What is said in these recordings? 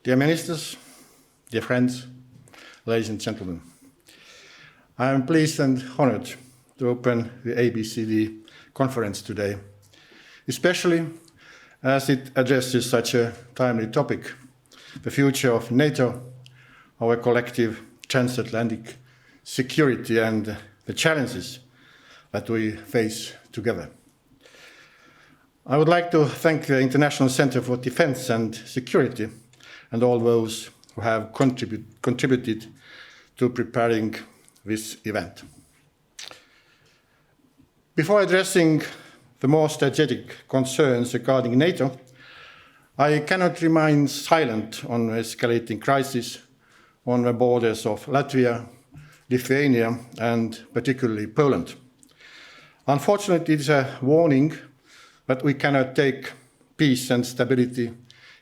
Dear ministers, dear friends, ladies and gentlemen, I am pleased and honored to open the ABCD conference today, especially as it addresses such a timely topic, the future of NATO, our collective transatlantic security and the challenges that we face together. I would like to thank the International Centre for Defence and Security and all those who have contributed to preparing this event. Before addressing the more strategic concerns regarding NATO, I cannot remain silent on the escalating crisis on the borders of Latvia, Lithuania, and particularly Poland. Unfortunately, it is a warning that we cannot take peace and stability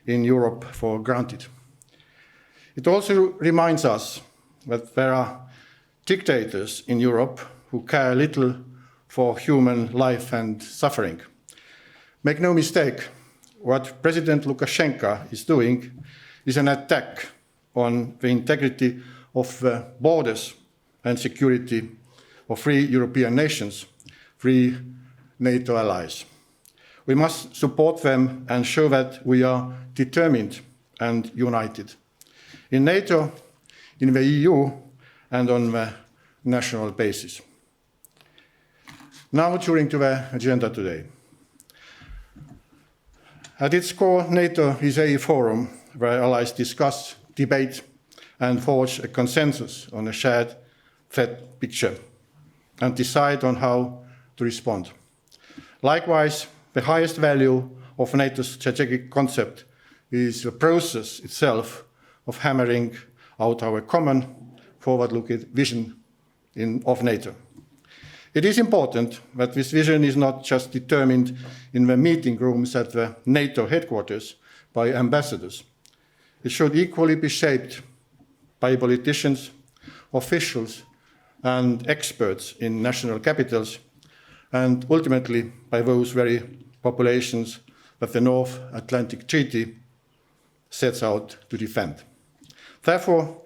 in Europe for granted. It also reminds us that there are dictators in Europe who care little for human life and suffering. Make no mistake, what President Lukashenko is doing is an attack on the integrity of the borders and security of free European nations, free NATO allies. We must support them and show that we are determined and united in NATO, in the EU, and on the national basis. Now, turning to the agenda today. At its core, NATO is a forum where allies discuss, debate, and forge a consensus on a shared threat picture and decide on how to respond. Likewise, the highest value of NATO's strategic concept is the process itself of hammering out our common forward-looking vision of NATO. It is important that this vision is not just determined in the meeting rooms at the NATO headquarters by ambassadors. It should equally be shaped by politicians, officials, and experts in national capitals, and ultimately by those very populations that the North Atlantic Treaty sets out to defend. Therefore,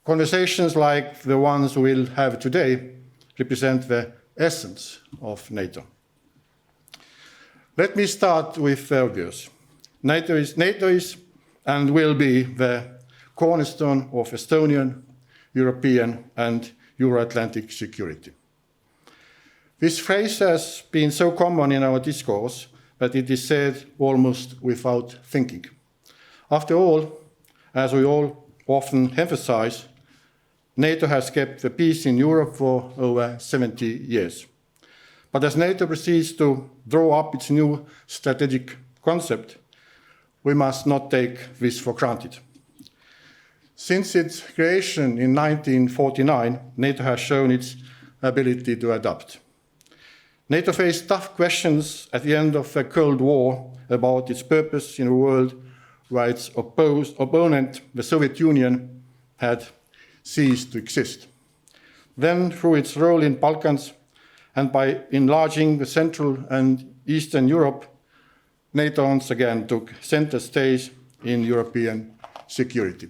conversations like the ones we'll have today represent the essence of NATO. Let me start with the obvious. NATO is and will be the cornerstone of Estonian, European, and Euro-Atlantic security. This phrase has been so common in our discourse that it is said almost without thinking. After all, as we all often emphasize, NATO has kept the peace in Europe for over 70 years. But as NATO proceeds to draw up its new strategic concept, we must not take this for granted. Since its creation in 1949, NATO has shown its ability to adapt. NATO faced tough questions at the end of the Cold War about its purpose in a world where its opponent, the Soviet Union, had ceased to exist. Then, through its role in Balkans and by enlarging the Central and Eastern Europe, NATO once again took center stage in European security.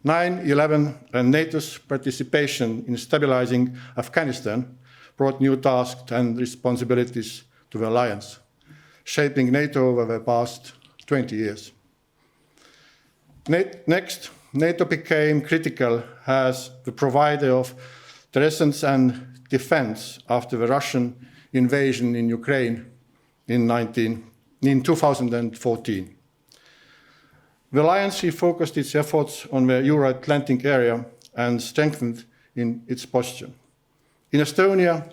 9/11 and NATO's participation in stabilizing Afghanistan brought new tasks and responsibilities to the alliance, shaping NATO over the past 20 years. Next, NATO became critical as the provider of presence and defense after the Russian invasion in Ukraine in 2014. The alliance refocused its efforts on the Euro-Atlantic area and strengthened its posture. In Estonia,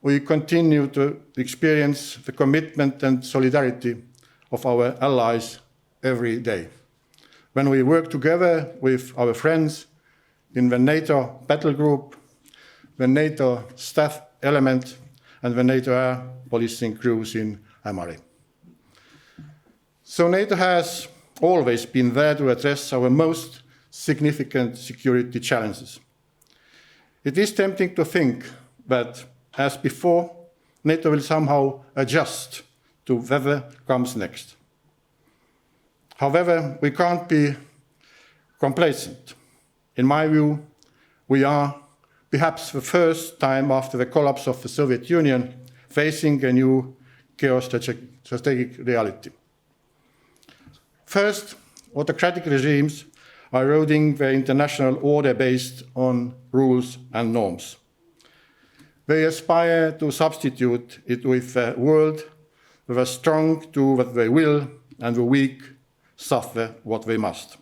we continue to experience the commitment and solidarity of our allies every day. When we work together with our friends in the NATO battle group, the NATO staff element, and the NATO air policing crews in Ämari. So NATO has always been there to address our most significant security challenges. It is tempting to think that, as before, NATO will somehow adjust to whatever comes next. However, we can't be complacent. In my view, we are, perhaps for the first time after the collapse of the Soviet Union, facing a new geostrategic reality. First, autocratic regimes are eroding the international order based on rules and norms. They aspire to substitute it with a world where the strong do what they will and the weak suffer what they must.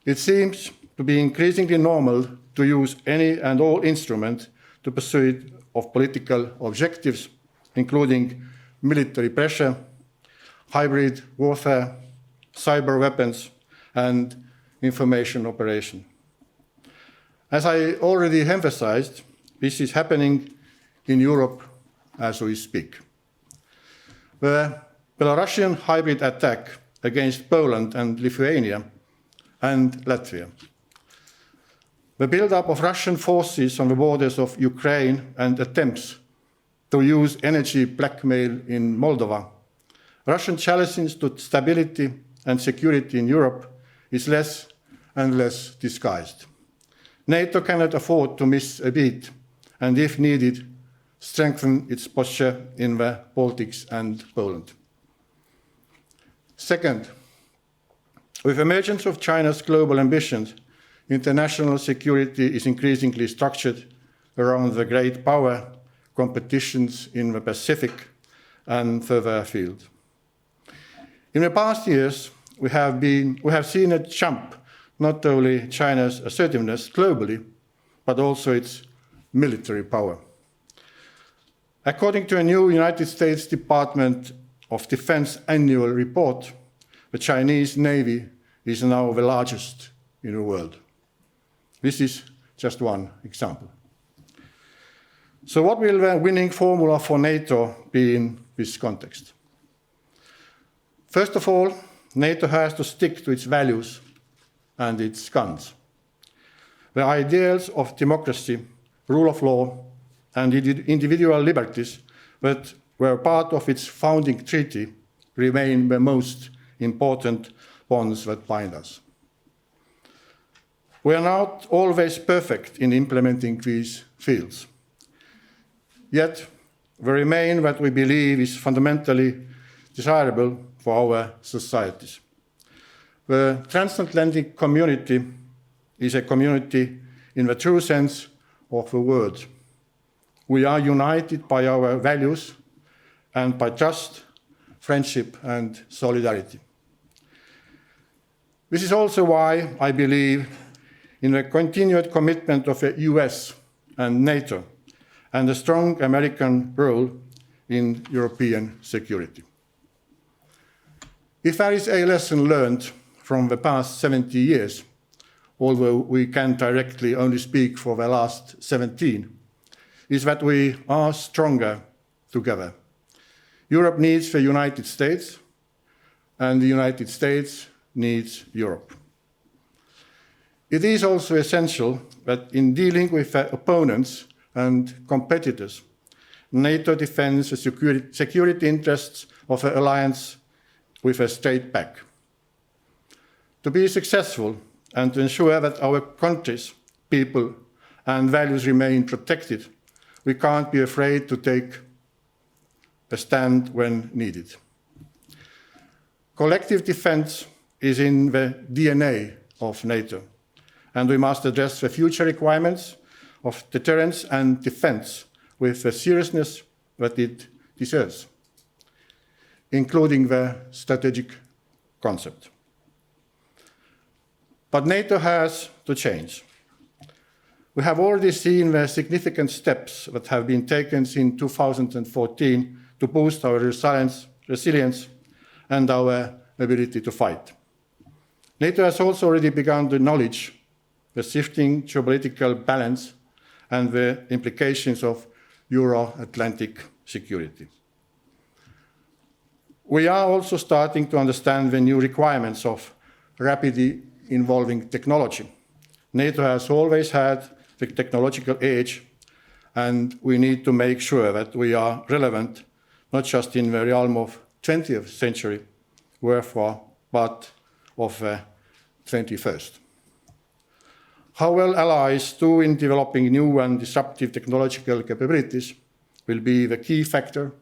It seems to be increasingly normal to use any and all instruments to pursuit of political objectives, including military pressure, hybrid warfare, cyber weapons, and information operation. As I already emphasized, this is happening in Europe as we speak. The Belarusian hybrid attack against Poland and Lithuania and Latvia. The build-up of Russian forces on the borders of Ukraine and attempts to use energy blackmail in Moldova. Russian challenges to stability and security in Europe is less and less disguised. NATO cannot afford to miss a beat, and if needed, strengthen its posture in the Baltics and Poland. Second, with the emergence of China's global ambitions, international security is increasingly structured around the great power competitions in the Pacific and further afield. In the past years, we have seen a jump, not only China's assertiveness globally, but also its military power. According to a new United States Department of Defense annual report, the Chinese Navy is now the largest in the world. This is just one example. So what will the winning formula for NATO be in this context? First of all, NATO has to stick to its values and its guns. The ideals of democracy, rule of law, and individual liberties that were part of its founding treaty remain the most important bonds that bind us. We are not always perfect in implementing these fields. Yet, they remain what we believe is fundamentally desirable for our societies. The transatlantic community is a community in the true sense of the word. We are united by our values and by trust, friendship, and solidarity. This is also why I believe in the continued commitment of the US and NATO and the strong American role in European security. If there is a lesson learned from the past 70 years, although we can directly only speak for the last 17, is that we are stronger together. Europe needs the United States, and the United States needs Europe. It is also essential that in dealing with opponents and competitors, NATO defends the security interests of the alliance with a straight back. To be successful and to ensure that our countries, people, and values remain protected, we can't be afraid to take a stand when needed. Collective defense is in the DNA of NATO, and we must address the future requirements of deterrence and defense with the seriousness that it deserves, including the strategic concept. But NATO has to change. We have already seen the significant steps that have been taken since 2014 to boost our resilience and our ability to fight. NATO has also already begun to acknowledge the shifting geopolitical balance and the implications of Euro-Atlantic security. We are also starting to understand the new requirements of rapidly evolving technology. NATO has always had the technological edge, and we need to make sure that we are relevant, not just in the realm of 20th century warfare, but of the 21st. How well allies do in developing new and disruptive technological capabilities will be the key factor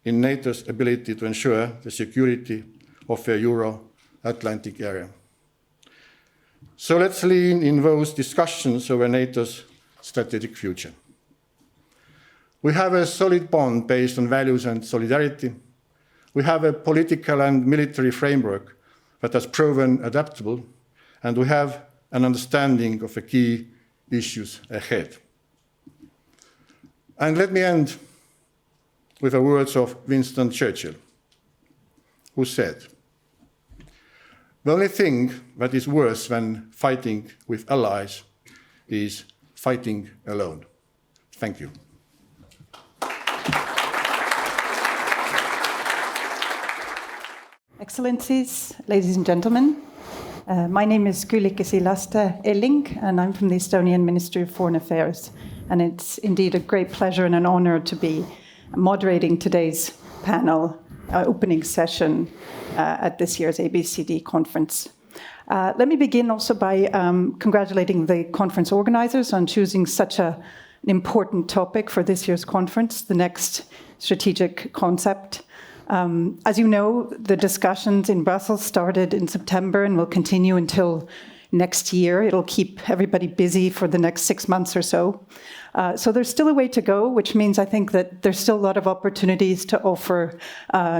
in NATO's ability to ensure the security of the Euro-Atlantic area. So let's lean in those discussions over NATO's strategic future. We have a solid bond based on values and solidarity. We have a political and military framework that has proven adaptable, and we have an understanding of the key issues ahead. And let me end with the words of Winston Churchill, who said, "The only thing that is worse than fighting with allies is fighting alone." Thank you. Excellencies, ladies and gentlemen, my name is Kyllike Sillaste-Elling, and I'm from the Estonian Ministry of Foreign Affairs. And it's indeed a great pleasure and an honor to be moderating today's panel opening session at this year's ABCD conference. Let me begin also by congratulating the conference organizers on choosing such an important topic for this year's conference, the next strategic concept. As you know, the discussions in Brussels started in September and will continue until next year. It'll keep everybody busy for the next 6 months or so. So there's still a way to go, which means I think that there's still a lot of opportunities to offer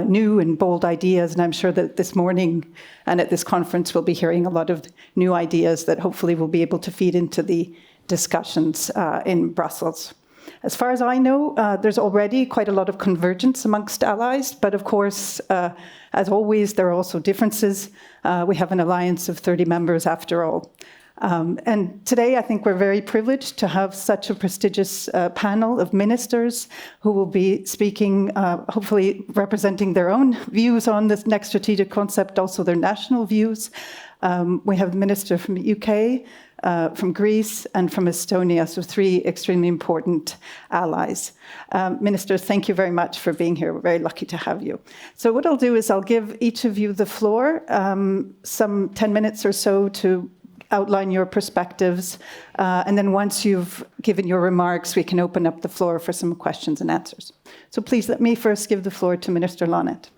new and bold ideas. And I'm sure that this morning and at this conference, we'll be hearing a lot of new ideas that hopefully will be able to feed into the discussions in Brussels. As far as I know, there's already quite a lot of convergence amongst allies, but of course, as always, there are also differences. We have an alliance of 30 members after all. And today, I think we're very privileged to have such a prestigious panel of ministers who will be speaking, hopefully representing their own views on this next strategic concept, also their national views. We have a minister from the UK, from Greece, and from Estonia, so 3 extremely important allies. Ministers, thank you very much for being here. We're very lucky to have you. So what I'll do is I'll give each of you the floor, some 10 minutes or so to outline your perspectives, and then once you've given your remarks, we can open up the floor for some questions and answers. So please let me first give the floor to Minister Laanet.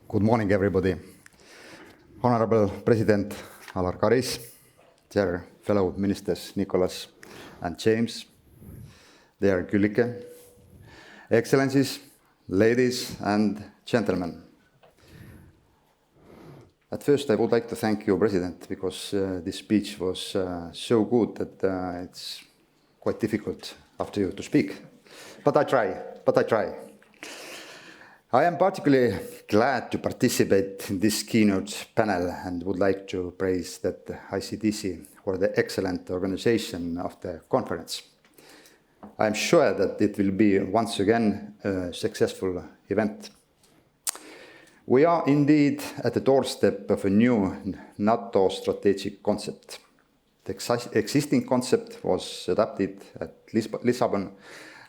Good morning, everybody. Honorable President Alar Karis, dear fellow ministers Nikolaos and James, dear Kyllike, Excellencies, ladies and gentlemen. At first, I would like to thank you, President, because this speech was so good that it's quite difficult after you to speak. But I try. I am particularly glad to participate in this keynote panel and would like to praise that ICDC for the excellent organization of the conference. I am sure that it will be once again a successful event. We are indeed at the doorstep of a new NATO strategic concept. The existing concept was adopted at Lisbon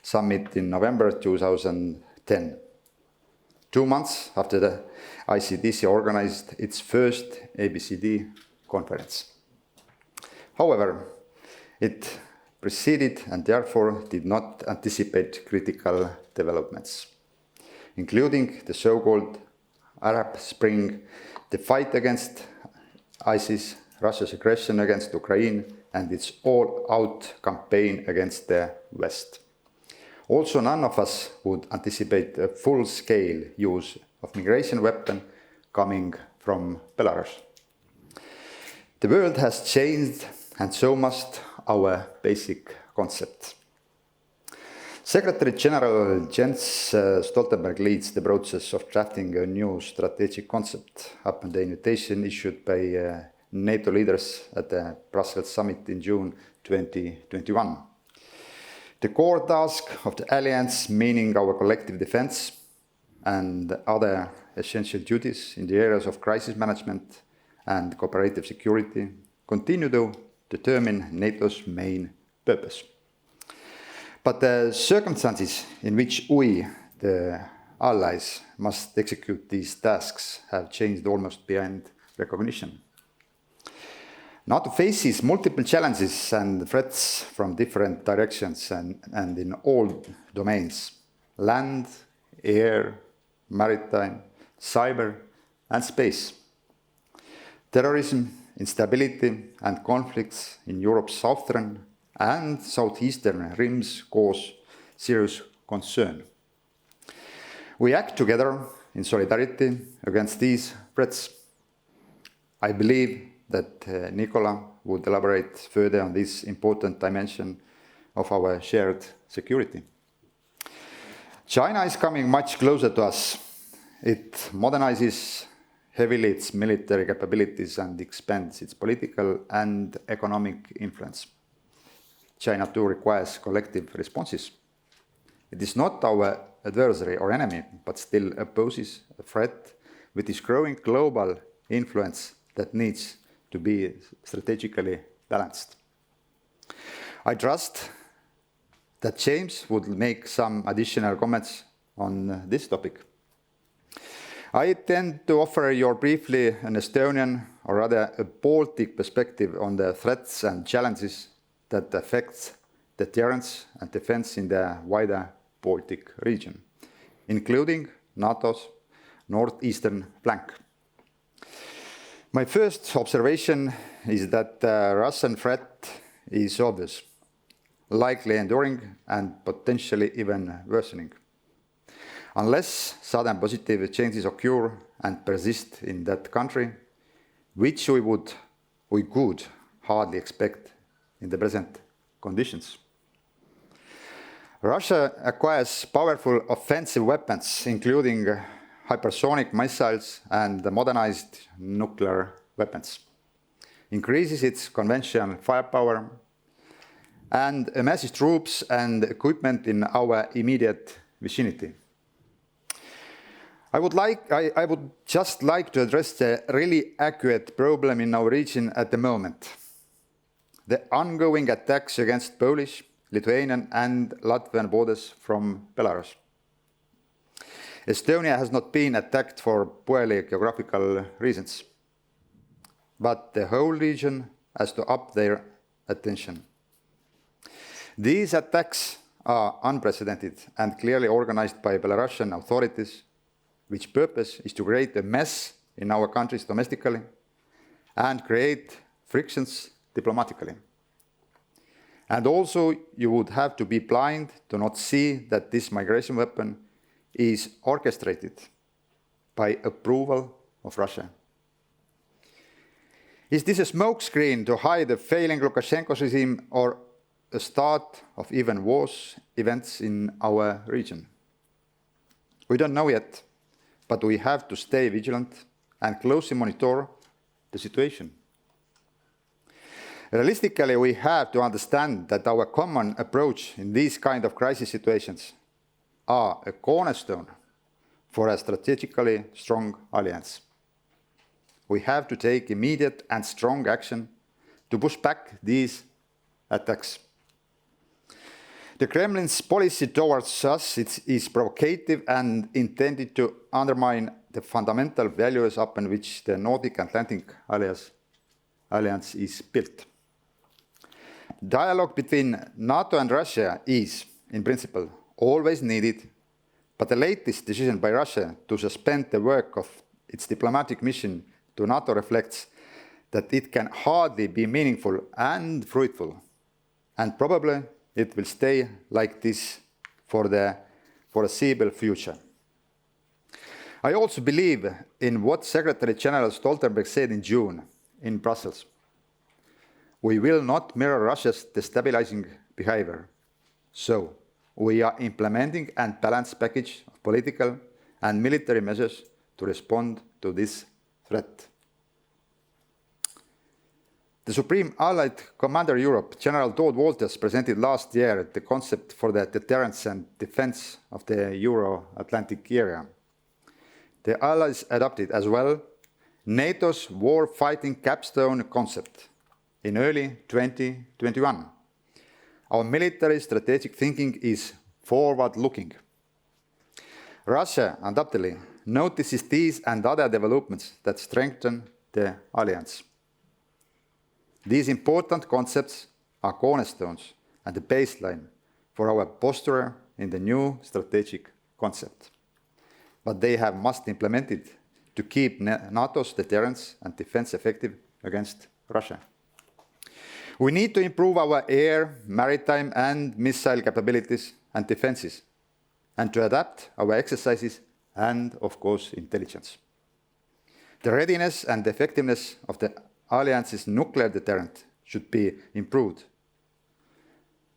summit in November 2010. 2 months after the ICDC organized its first ABCD conference. However, it preceded and therefore did not anticipate critical developments, including the so-called Arab Spring, the fight against ISIS, Russia's aggression against Ukraine, and its all-out campaign against the West. Also, none of us would anticipate a full-scale use of migration weapon coming from Belarus. The world has changed, and so must our basic concept. Secretary General Jens Stoltenberg leads the process of drafting a new strategic concept upon the invitation issued by NATO leaders at the Brussels summit in June 2021. The core task of the alliance, meaning our collective defense and other essential duties in the areas of crisis management and cooperative security, continue to determine NATO's main purpose. But the circumstances in which we, the allies, must execute these tasks have changed almost beyond recognition. NATO faces multiple challenges and threats from different directions and in all domains: land, air, maritime, cyber, and space. Terrorism, instability, and conflicts in Europe's southern and southeastern rims cause serious concern. We act together in solidarity against these threats. I believe that Nikolaos would elaborate further on this important dimension of our shared security. China is coming much closer to us. It modernizes heavily its military capabilities and expands its political and economic influence. China too requires collective responses. It is not our adversary or enemy, but still opposes a threat with its growing global influence that needs to be strategically balanced. I trust that James would make some additional comments on this topic. I intend to offer you briefly an Estonian, or rather a Baltic perspective on the threats and challenges that affect deterrence and defense in the wider Baltic region, including NATO's northeastern flank. My first observation is that the Russian threat is obvious, likely enduring and potentially even worsening. Unless sudden positive changes occur and persist in that country, which we could hardly expect in the present conditions. Russia acquires powerful offensive weapons, including hypersonic missiles and modernized nuclear weapons, increases its conventional firepower, and amasses troops and equipment in our immediate vicinity. I would just like to address the really acute problem in our region at the moment: the ongoing attacks against Polish, Lithuanian, and Latvian borders from Belarus. Estonia has not been attacked for purely geographical reasons, but the whole region has to up their attention. These attacks are unprecedented and clearly organized by Belarusian authorities, which purpose is to create a mess in our countries domestically and create frictions diplomatically. And also, you would have to be blind to not see that this migration weapon is orchestrated by approval of Russia. Is this a smokescreen to hide the failing Lukashenko's regime or a start of even worse events in our region? We don't know yet, but we have to stay vigilant and closely monitor the situation. Realistically, we have to understand that our common approach in these kind of crisis situations are a cornerstone for a strategically strong alliance. We have to take immediate and strong action to push back these attacks. The Kremlin's policy towards us is provocative and intended to undermine the fundamental values upon which the Nordic Atlantic Alliance is built. Dialogue between NATO and Russia is, in principle, always needed, but the latest decision by Russia to suspend the work of its diplomatic mission to NATO reflects that it can hardly be meaningful and fruitful, and probably it will stay like this for the foreseeable future. I also believe in what Secretary General Stoltenberg said in June in Brussels. We will not mirror Russia's destabilizing behavior. So, we are implementing a balanced package of political and military measures to respond to this threat. The Supreme Allied Commander Europe, General Todd Walters, presented last year the concept for the deterrence and defense of the Euro-Atlantic area. The Allies adopted as well NATO's war-fighting capstone concept in early 2021. Our military strategic thinking is forward-looking. Russia undoubtedly notices these and other developments that strengthen the alliance. These important concepts are cornerstones and the baseline for our posture in the new strategic concept. But they must be implemented to keep NATO's deterrence and defense effective against Russia. We need to improve our air, maritime, and missile capabilities and defenses, and to adapt our exercises and, of course, intelligence. The readiness and effectiveness of the alliance's nuclear deterrent should be improved.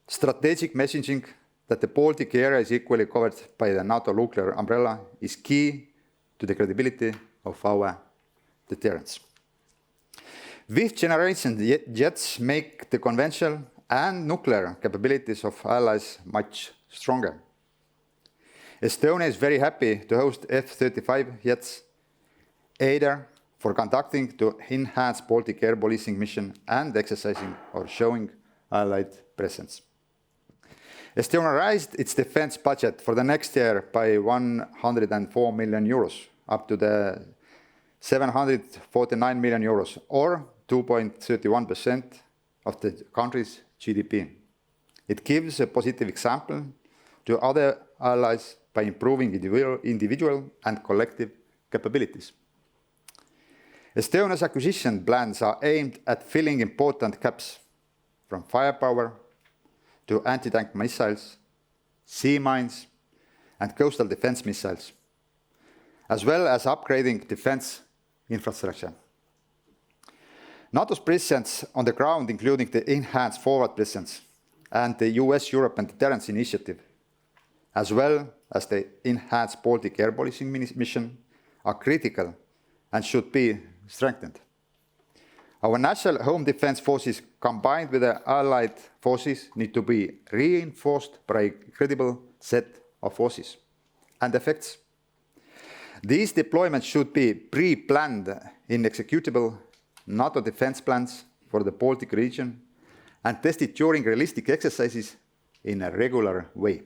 Strategic messaging that the Baltic area is equally covered by the NATO nuclear umbrella is key to the credibility of our deterrence. Fifth-generation jets make the conventional and nuclear capabilities of allies much stronger. Estonia is very happy to host F-35 jets, either for conducting the enhanced Baltic air policing mission and exercising or showing allied presence. Estonia raised its defense budget for the next year by 104 million euros, up to the 749 million euros, or 2.31% of the country's GDP. It gives a positive example to other allies by improving individual and collective capabilities. Estonia's acquisition plans are aimed at filling important gaps, from firepower to anti-tank missiles, sea mines, and coastal defense missiles, as well as upgrading defense infrastructure. NATO's presence on the ground, including the enhanced forward presence and the US-Europe and Deterrence Initiative, as well as the enhanced Baltic air policing mission, are critical and should be strengthened. Our national home defense forces, combined with the allied forces, need to be reinforced by a credible set of forces and effects. These deployments should be pre-planned in executable NATO defense plans for the Baltic region and tested during realistic exercises in a regular way.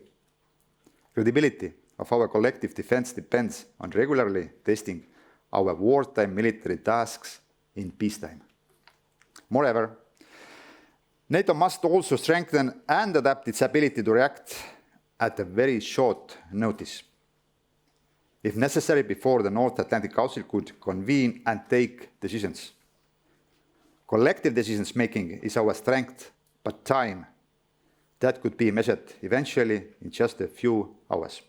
Credibility of our collective defense depends on regularly testing our wartime military tasks in peacetime. Moreover, NATO must also strengthen and adapt its ability to react at a very short notice, if necessary, before the North Atlantic Council could convene and take decisions. Collective decision-making is our strength, but time that could be measured eventually in just a few hours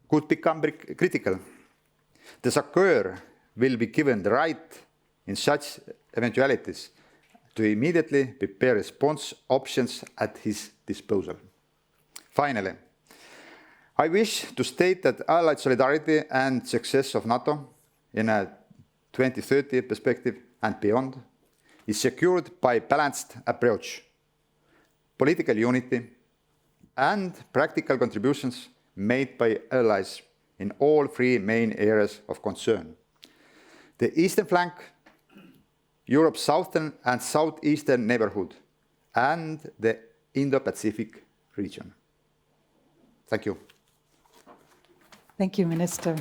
could become critical. The SACEUR will be given the right in such eventualities to immediately prepare response options at his disposal. Finally, I wish to state that Allied solidarity and success of NATO in a 2030 perspective and beyond is secured by a balanced approach, political unity, and practical contributions made by allies in all three main areas of concern: the eastern flank, Europe's southern and southeastern neighborhood, and the Indo-Pacific region. Thank you. Thank you, Minister.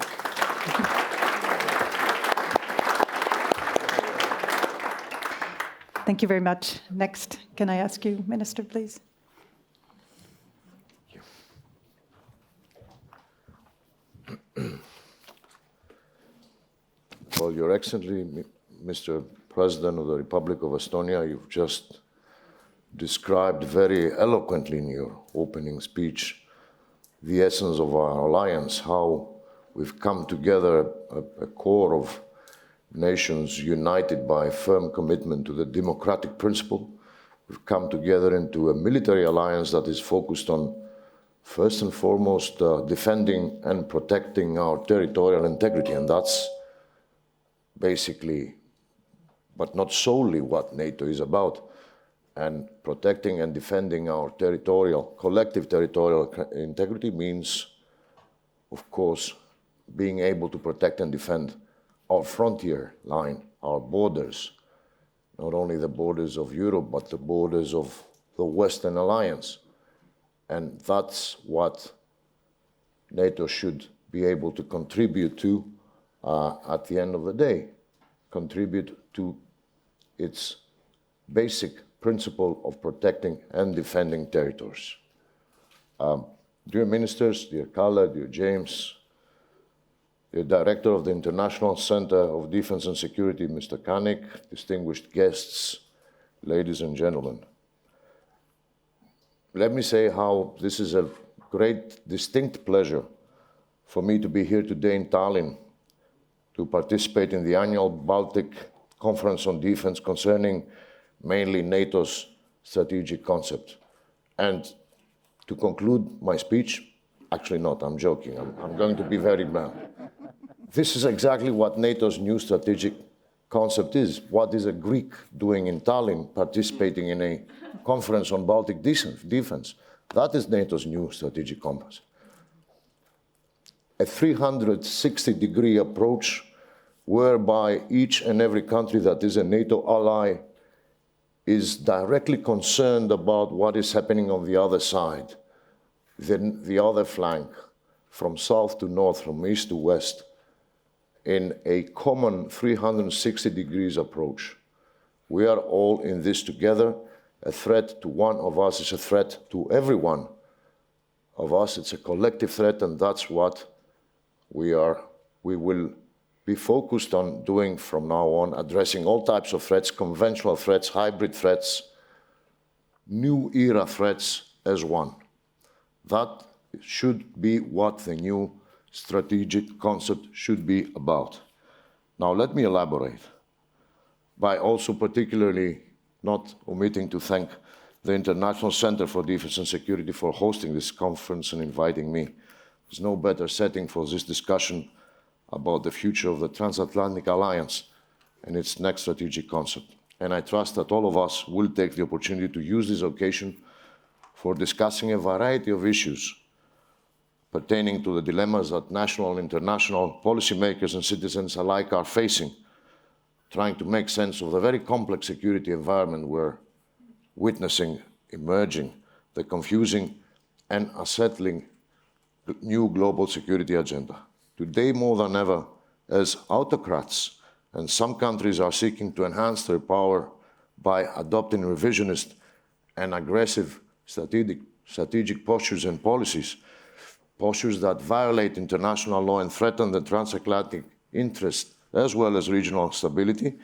Thank you very much. Next, can I ask you, Minister, please? Well, Your Excellency, Mr. President of the Republic of Estonia, you've just described very eloquently in your opening speech the essence of our alliance, how we've come together, a core of nations united by a firm commitment to the democratic principle. We've come together into a military alliance that is focused on, first and foremost, defending and protecting our territorial integrity, and that's basically, but not solely, what NATO is about. And protecting and defending our collective territorial integrity means, of course, being able to protect and defend our frontier line, our borders, not only the borders of Europe, but the borders of the Western alliance. And that's what NATO should be able to contribute to at the end of the day, contribute to its basic principle of protecting and defending territories. Dear ministers, dear Kalle, dear James, the Director of the International Center of Defense and Security, Mr. Kanik, distinguished guests, ladies and gentlemen. Let me say how this is a great, distinct pleasure for me to be here today in Tallinn to participate in the Annual Baltic Conference on Defense concerning mainly NATO's strategic concept. And to conclude my speech, actually not, I'm joking, I'm going to be very blunt. This is exactly what NATO's new strategic concept is. What is a Greek doing in Tallinn, participating in a conference on Baltic defense? That is NATO's new strategic compass. A 360-degree approach whereby each and every country that is a NATO ally is directly concerned about what is happening on the other side, the other flank, from south to north, from east to west, in a common 360 degrees approach. We are all in this together. A threat to one of us is a threat to every one of us. It's a collective threat, and that's what we will be focused on doing from now on, addressing all types of threats, conventional threats, hybrid threats, new era threats as one. That should be what the new strategic concept should be about. Now let me elaborate by also particularly not omitting to thank the International Center for Defense and Security for hosting this conference and inviting me. There's no better setting for this discussion about the future of the Transatlantic Alliance and its next strategic concept. And I trust that all of us will take the opportunity to use this occasion for discussing a variety of issues pertaining to the dilemmas that national and international policymakers and citizens alike are facing, trying to make sense of the very complex security environment we're witnessing emerging, the confusing and unsettling new global security agenda. Today, more than ever, as autocrats and some countries are seeking to enhance their power by adopting revisionist and aggressive strategic postures and policies, postures that violate international law and threaten the transatlantic interest as well as regional stability,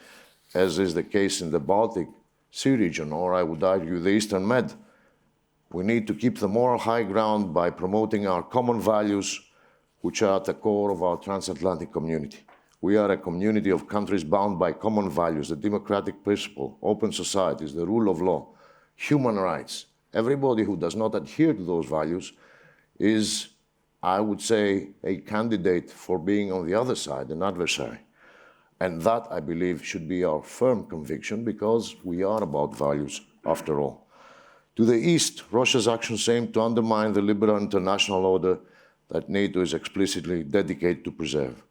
as is the case in the Baltic Sea region, or I would argue the Eastern Med. We need to keep the moral high ground by promoting our common values, which are at the core of our transatlantic community. We are a community of countries bound by common values, the democratic principle, open societies, the rule of law, human rights. Everybody who does not adhere to those values is, I would say, a candidate for being on the other side, an adversary. And that, I believe, should be our firm conviction, because we are about values, after all. To the east, Russia's actions aim to undermine the liberal international order that NATO is explicitly dedicated to preserve.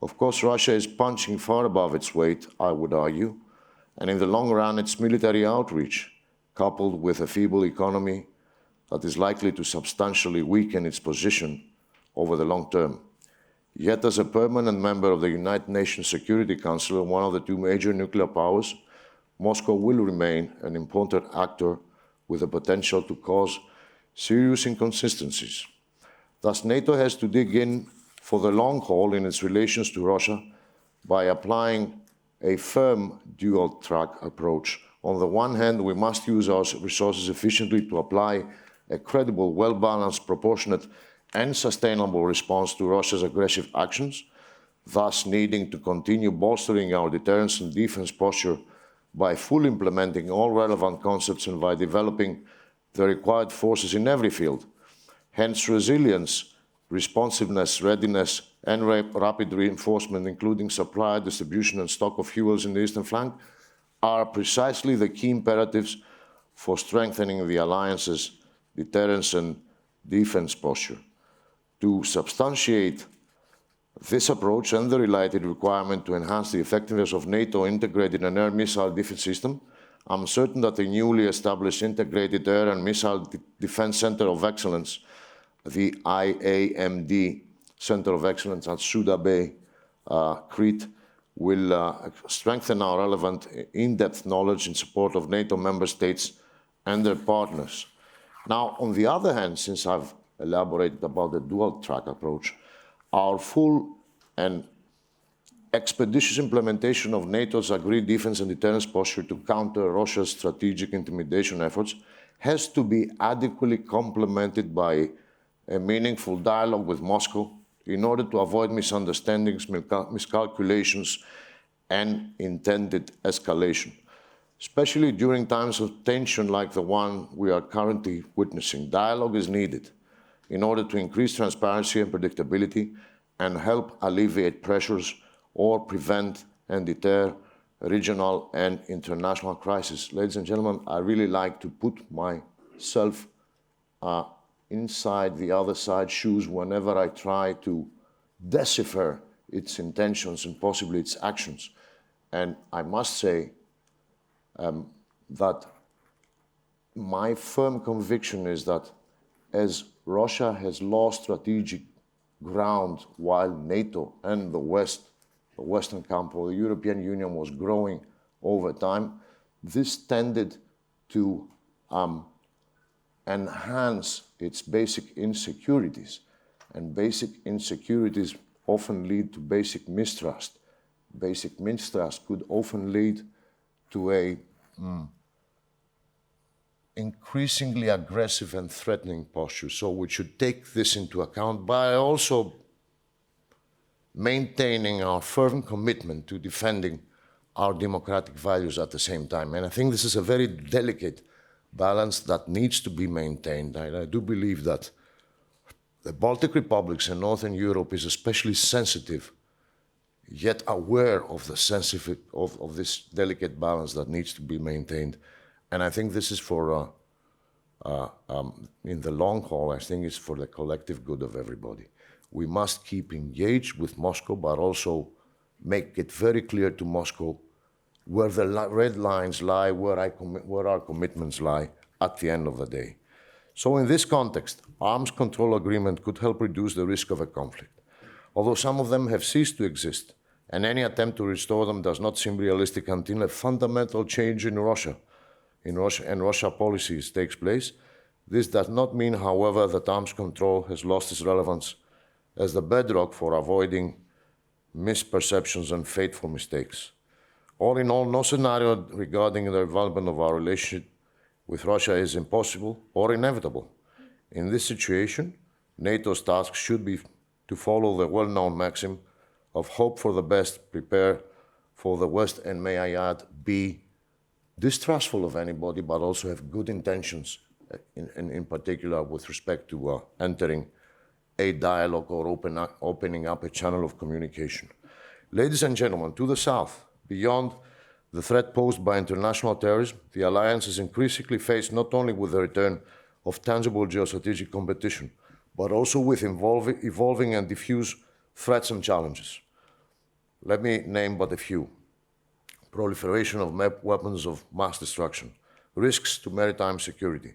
Of course, Russia is punching far above its weight, I would argue, and in the long run, its military outreach, coupled with a feeble economy that is likely to substantially weaken its position over the long term. Yet, as a permanent member of the United Nations Security Council and one of the two major nuclear powers, Moscow will remain an important actor with the potential to cause serious inconsistencies. Thus, NATO has to dig in for the long haul in its relations to Russia by applying a firm dual-track approach. On the one hand, we must use our resources efficiently to apply a credible, well-balanced, proportionate, and sustainable response to Russia's aggressive actions, thus needing to continue bolstering our deterrence and defense posture by fully implementing all relevant concepts and by developing the required forces in every field. Hence, resilience, responsiveness, readiness, and rapid reinforcement, including supply, distribution, and stock of fuels in the eastern flank, are precisely the key imperatives for strengthening the alliance's deterrence and defense posture. To substantiate this approach and the related requirement to enhance the effectiveness of NATO integrated and air missile defense system, I'm certain that the newly established Integrated Air and Missile Defense Center of Excellence, the IAMD Center of Excellence at Souda Bay, Crete, will strengthen our relevant in-depth knowledge in support of NATO member states and their partners. Now, on the other hand, since I've elaborated about the dual-track approach, our full and expeditious implementation of NATO's agreed defense and deterrence posture to counter Russia's strategic intimidation efforts has to be adequately complemented by a meaningful dialogue with Moscow in order to avoid misunderstandings, miscalculations, and intended escalation. Especially during times of tension like the one we are currently witnessing, dialogue is needed in order to increase transparency and predictability and help alleviate pressures or prevent and deter regional and international crises. Ladies and gentlemen, I really like to put myself inside the other side's shoes whenever I try to decipher its intentions and possibly its actions. And I must say that my firm conviction is that as Russia has lost strategic ground while NATO and the Western camp or the European Union was growing over time, this tended to enhance its basic insecurities. And basic insecurities often lead to basic mistrust. Basic mistrust could often lead to a increasingly aggressive and threatening posture. So we should take this into account by also maintaining our firm commitment to defending our democratic values at the same time. And I think this is a very delicate balance that needs to be maintained. I do believe that the Baltic republics and Northern Europe is especially sensitive, yet aware of the sensitive of this delicate balance that needs to be maintained. And I think this is for, in the long haul, I think it's for the collective good of everybody. We must keep engaged with Moscow, but also make it very clear to Moscow where the red lines lie, where our commitments lie at the end of the day. So in this context, arms control agreement could help reduce the risk of a conflict. Although some of them have ceased to exist, and any attempt to restore them does not seem realistic until a fundamental change in Russia policies takes place. This does not mean, however, that arms control has lost its relevance as the bedrock for avoiding misperceptions and fateful mistakes. All in all, no scenario regarding the development of our relationship with Russia is impossible or inevitable. In this situation, NATO's task should be to follow the well-known maxim of hope for the best, prepare for the worst, and may I add, be distrustful of anybody, but also have good intentions, in particular with respect to entering a dialogue or opening up a channel of communication. Ladies and gentlemen, to the south, beyond the threat posed by international terrorism, the alliance is increasingly faced not only with the return of tangible geostrategic competition, but also with evolving and diffuse threats and challenges. Let me name but a few. Proliferation of weapons of mass destruction, risks to maritime security,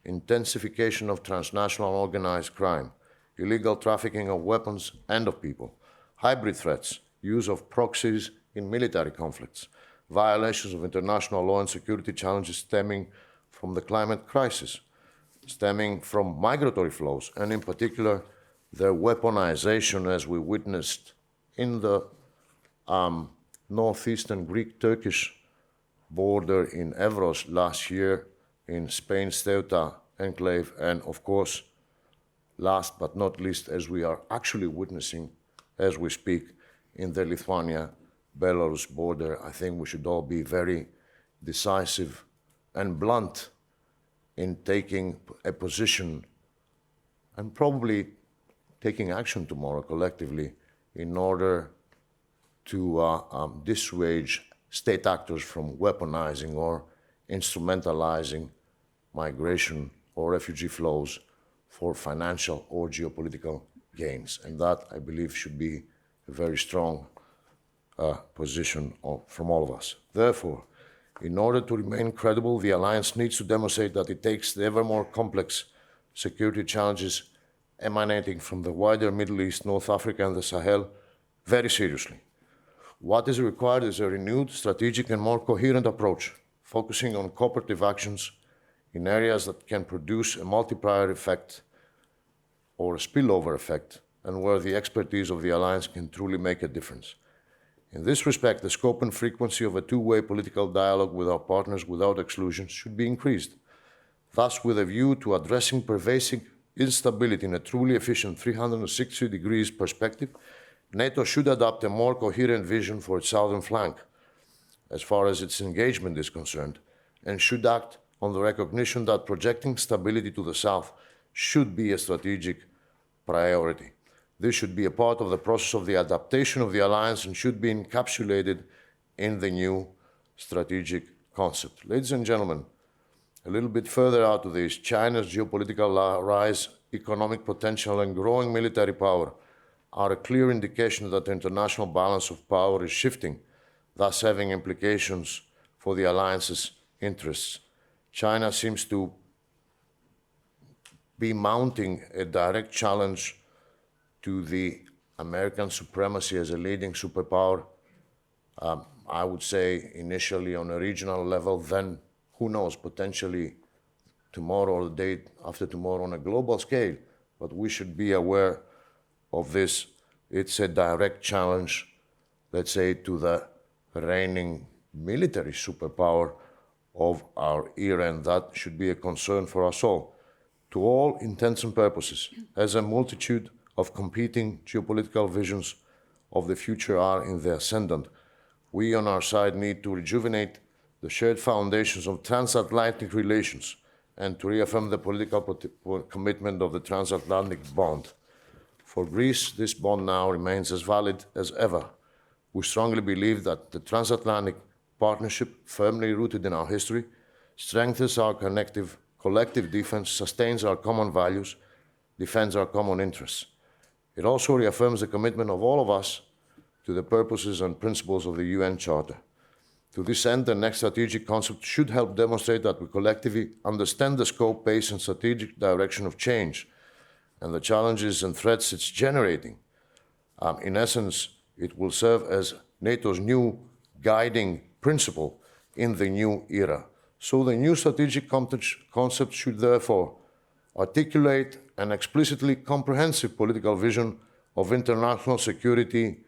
intensification of transnational organized crime, illegal trafficking of weapons and of people, hybrid threats, use of proxies in military conflicts, violations of international law and security challenges stemming from the climate crisis, stemming from migratory flows, and in particular, their weaponization as we witnessed in the northeastern Greek-Turkish border in Evros last year, in Spain's Ceuta enclave, and of course, last but not least, as we are actually witnessing as we speak in the Lithuania-Belarus border. I think we should all be very decisive and blunt in taking a position and probably taking action tomorrow collectively in order to dissuade state actors from weaponizing or instrumentalizing migration or refugee flows for financial or geopolitical gains. And that, I believe, should be a very strong position from all of us. Therefore, In order to remain credible, the alliance needs to demonstrate that it takes the ever more complex security challenges emanating from the wider Middle East, North Africa, and the Sahel very seriously. What is required is a renewed, strategic, and more coherent approach, focusing on cooperative actions in areas that can produce a multiplier effect or a spillover effect, and where the expertise of the alliance can truly make a difference. In this respect, the scope and frequency of a two-way political dialogue with our partners without exclusion should be increased. Thus, with a view to addressing pervasive instability in a truly efficient 360 degrees perspective, NATO should adopt a more coherent vision for its southern flank, as far as its engagement is concerned, and should act on the recognition that projecting stability to the south should be a strategic priority. This should be a part of the process of the adaptation of the alliance and should be encapsulated in the new strategic concept. Ladies and gentlemen, a little bit further out of this, China's geopolitical rise, economic potential, and growing military power are a clear indication that the international balance of power is shifting, thus having implications for the alliance's interests. China seems to be mounting a direct challenge to the American supremacy as a leading superpower, I would say initially on a regional level, then who knows, potentially tomorrow or the day after tomorrow on a global scale. But we should be aware of this. It's a direct challenge, let's say, to the reigning military superpower of our era, and that should be a concern for us all. To all intents and purposes, as a multitude of competing geopolitical visions of the future are in the ascendant, we on our side need to rejuvenate the shared foundations of transatlantic relations and to reaffirm the political commitment of the transatlantic bond. For Greece, this bond now remains as valid as ever. We strongly believe that the transatlantic partnership, firmly rooted in our history, strengthens our collective defense, sustains our common values, defends our common interests. It also reaffirms the commitment of all of us to the purposes and principles of the UN Charter. To this end, the next strategic concept should help demonstrate that we collectively understand the scope, pace, and strategic direction of change and the challenges and threats it's generating. In essence, it will serve as NATO's new guiding principle in the new era. So the new strategic concept should therefore articulate an explicitly comprehensive political vision of international security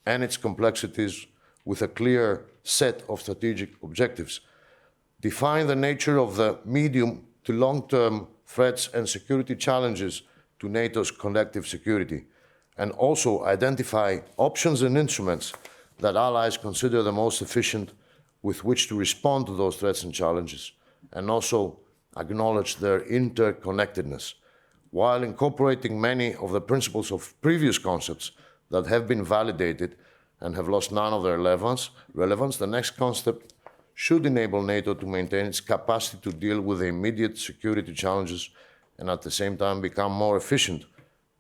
and its complexities with a clear set of strategic objectives, define the nature of the medium to long-term threats and security challenges to NATO's collective security, and also identify options and instruments that allies consider the most efficient with which to respond to those threats and challenges, and also acknowledge their interconnectedness. While incorporating many of the principles of previous concepts that have been validated and have lost none of their relevance, the next concept should enable NATO to maintain its capacity to deal with the immediate security challenges and at the same time become more efficient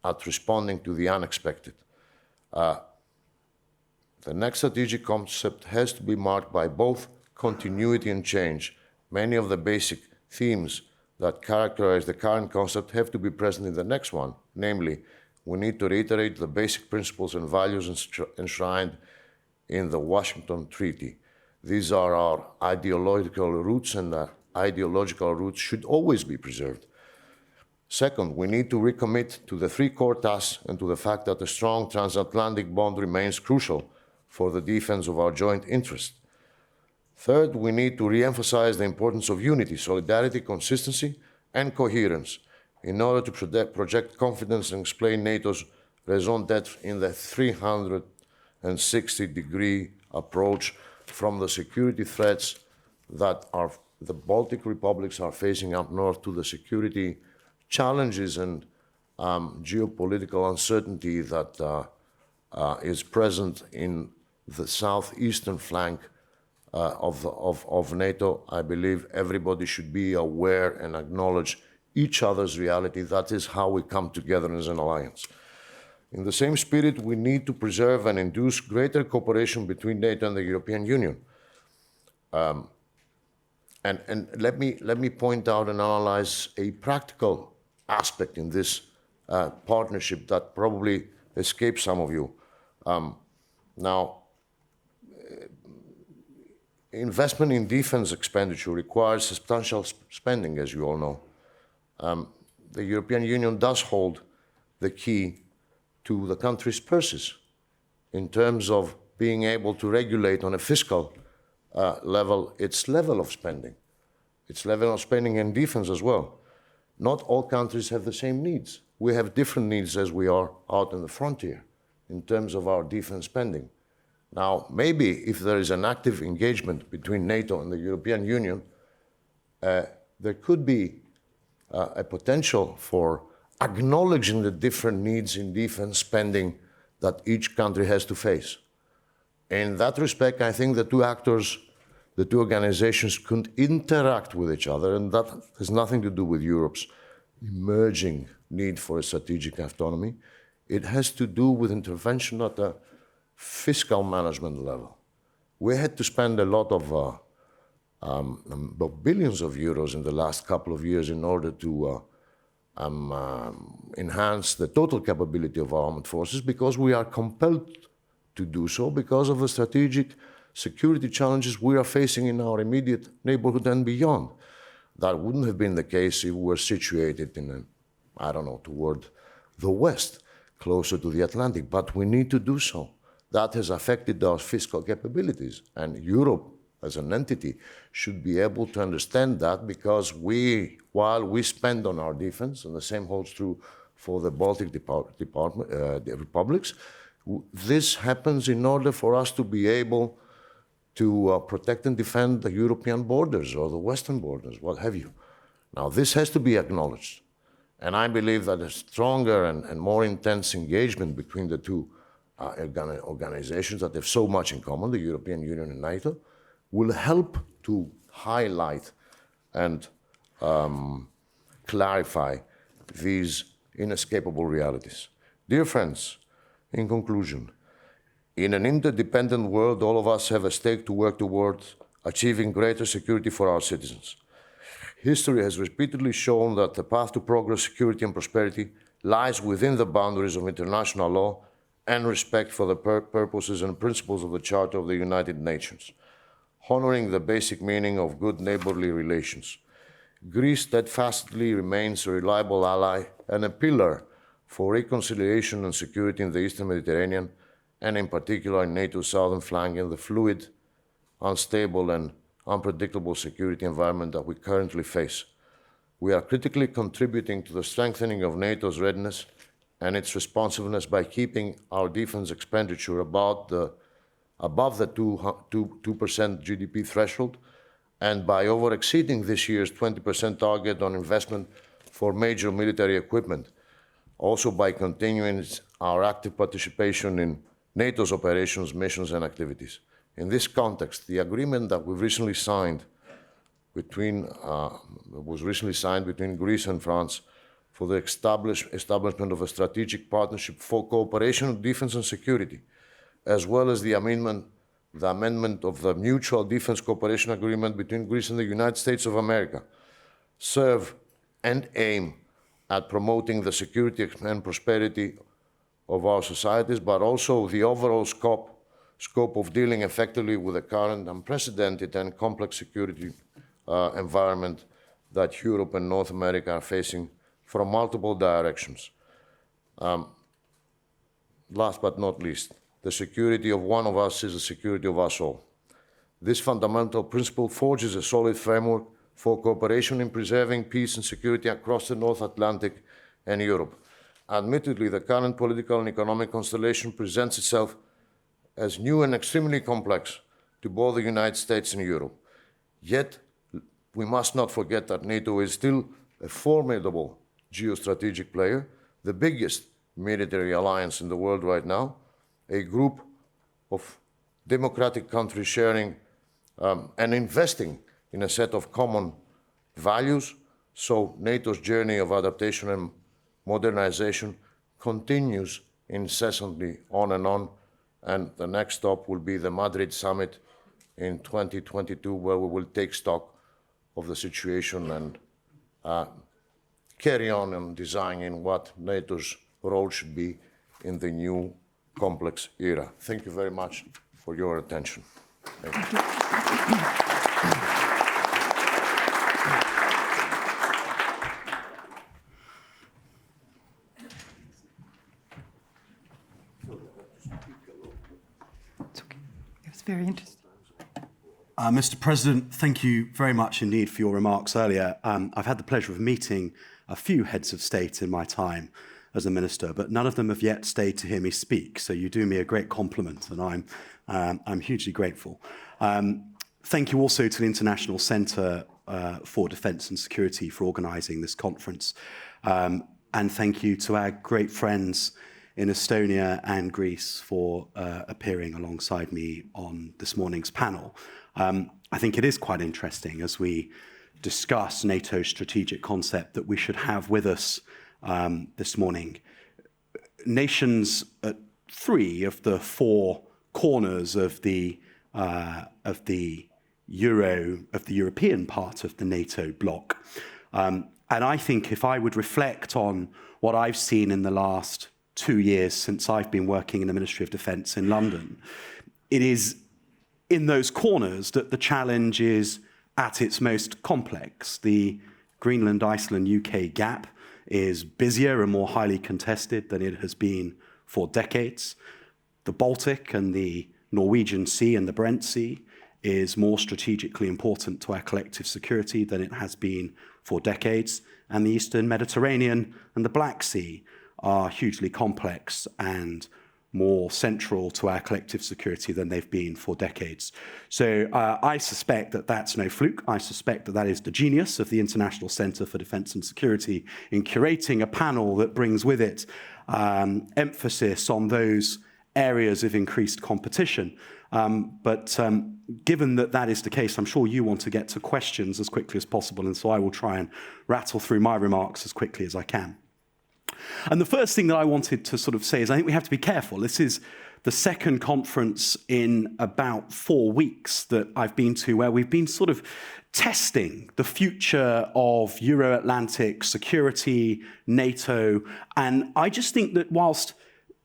at responding to the unexpected. The next strategic concept has to be marked by both continuity and change. Many of the basic themes that characterize the current concept have to be present in the next one. Namely, we need to reiterate the basic principles and values enshrined in the Washington Treaty. These are our ideological roots, and the ideological roots should always be preserved. Second, we need to recommit to the three core tasks and to the fact that a strong transatlantic bond remains crucial for the defense of our joint interest. Third, we need to re-emphasize the importance of unity, solidarity, consistency, and coherence in order to project confidence and explain NATO's raison d'etre in the 360-degree approach from the security threats that the Baltic republics are facing up north to the security challenges and geopolitical uncertainty that is present in the southeastern flank of NATO. I believe everybody should be aware and acknowledge each other's reality. That is how we come together as an alliance. In the same spirit, we need to preserve and induce greater cooperation between NATO and the European Union. And let me point out and analyze a practical aspect in this partnership that probably escapes some of you. Now, investment in defense expenditure requires substantial spending, as you all know. The European Union does hold the key to the country's purses in terms of being able to regulate on a fiscal level its level of spending in defense as well. Not all countries have the same needs. We have different needs as we are out in the frontier in terms of our defense spending. Now, maybe if there is an active engagement between NATO and the European Union, there could be a potential for acknowledging the different needs in defense spending that each country has to face. In that respect, I think the two actors, the two organizations could interact with each other, and that has nothing to do with Europe's emerging need for a strategic autonomy. It has to do with intervention at a fiscal management level. We had to spend a lot of billions of euros in the last couple of years in order to enhance the total capability of our armed forces, because we are compelled to do so because of the strategic security challenges we are facing in our immediate neighborhood and beyond. That wouldn't have been the case if we were situated in, toward the west, closer to the Atlantic, but we need to do so. That has affected our fiscal capabilities, and Europe as an entity should be able to understand that, because while we spend on our defense, and the same holds true for the Baltic republics, this happens in order for us to be able to protect and defend the European borders or the Western borders, what have you. Now, this has to be acknowledged. And I believe that a stronger and more intense engagement between the two organizations that have so much in common, the European Union and NATO, will help to highlight and clarify these inescapable realities. Dear friends, in conclusion, in an interdependent world, all of us have a stake to work towards achieving greater security for our citizens. History has repeatedly shown that the path to progress, security, and prosperity lies within the boundaries of international law and respect for the purposes and principles of the Charter of the United Nations, honoring the basic meaning of good neighborly relations. Greece steadfastly remains a reliable ally and a pillar for reconciliation and security in the Eastern Mediterranean, and in particular in NATO's southern flank and the fluid, unstable, and unpredictable security environment that we currently face. We are critically contributing to the strengthening of NATO's readiness and its responsiveness by keeping our defense expenditure above the 2% GDP threshold, and by over-exceeding this year's 20% target on investment for major military equipment, also by continuing our active participation in NATO's operations, missions, and activities. In this context, the agreement that was recently signed between Greece and France for the establishment of a strategic partnership for cooperation in defense and security, as well as the amendment of the Mutual Defense Cooperation Agreement between Greece and the United States of America, serve and aim at promoting the security and prosperity of our societies, but also the overall scope of dealing effectively with the current unprecedented and complex security environment that Europe and North America are facing from multiple directions. Last but not least, the security of one of us is the security of us all. This fundamental principle forges a solid framework for cooperation in preserving peace and security across the North Atlantic and Europe. Admittedly, the current political and economic constellation presents itself as new and extremely complex to both the United States and Europe. Yet, we must not forget that NATO is still a formidable geostrategic player, the biggest military alliance in the world right now, a group of democratic countries sharing and investing in a set of common values. So NATO's journey of adaptation and modernization continues incessantly on, and the next stop will be the Madrid summit in 2022, where we will take stock of the situation and carry on in designing what NATO's role should be in the new complex era. Thank you very much for your attention. Thank you. It was very interesting. Mr. President, thank you very much indeed for your remarks earlier. I've had the pleasure of meeting a few heads of state in my time as a minister, but none of them have yet stayed to hear me speak. So you do me a great compliment, and I'm hugely grateful. Thank you also to the International Centre for Defence and Security for organising this conference, and thank you to our great friends in Estonia and Greece for appearing alongside me on this morning's panel. I think it is quite interesting as we discuss NATO's strategic concept that we should have with us this morning nations at 3 of the 4 corners of the European part of the NATO bloc. And I think if I would reflect on what I've seen in the last 2 years since I've been working in the Ministry of Defence in London, it is in those corners that the challenge is at its most complex. The Greenland-Iceland-UK gap is busier and more highly contested than it has been for decades. The Baltic and the Norwegian Sea and the Brent Sea is more strategically important to our collective security than it has been for decades. And the Eastern Mediterranean and the Black Sea are hugely complex and more central to our collective security than they've been for decades. So I suspect that that's no fluke. I suspect that that is the genius of the International Centre for Defence and Security in curating a panel that brings with it emphasis on those areas of increased competition. But given that that is the case, I'm sure you want to get to questions as quickly as possible, and so I will try and rattle through my remarks as quickly as I can. And the first thing that I wanted to sort of say is I think we have to be careful. This is the second conference in about 4 weeks that I've been to where we've been sort of testing the future of Euro-Atlantic security, NATO, and I just think that whilst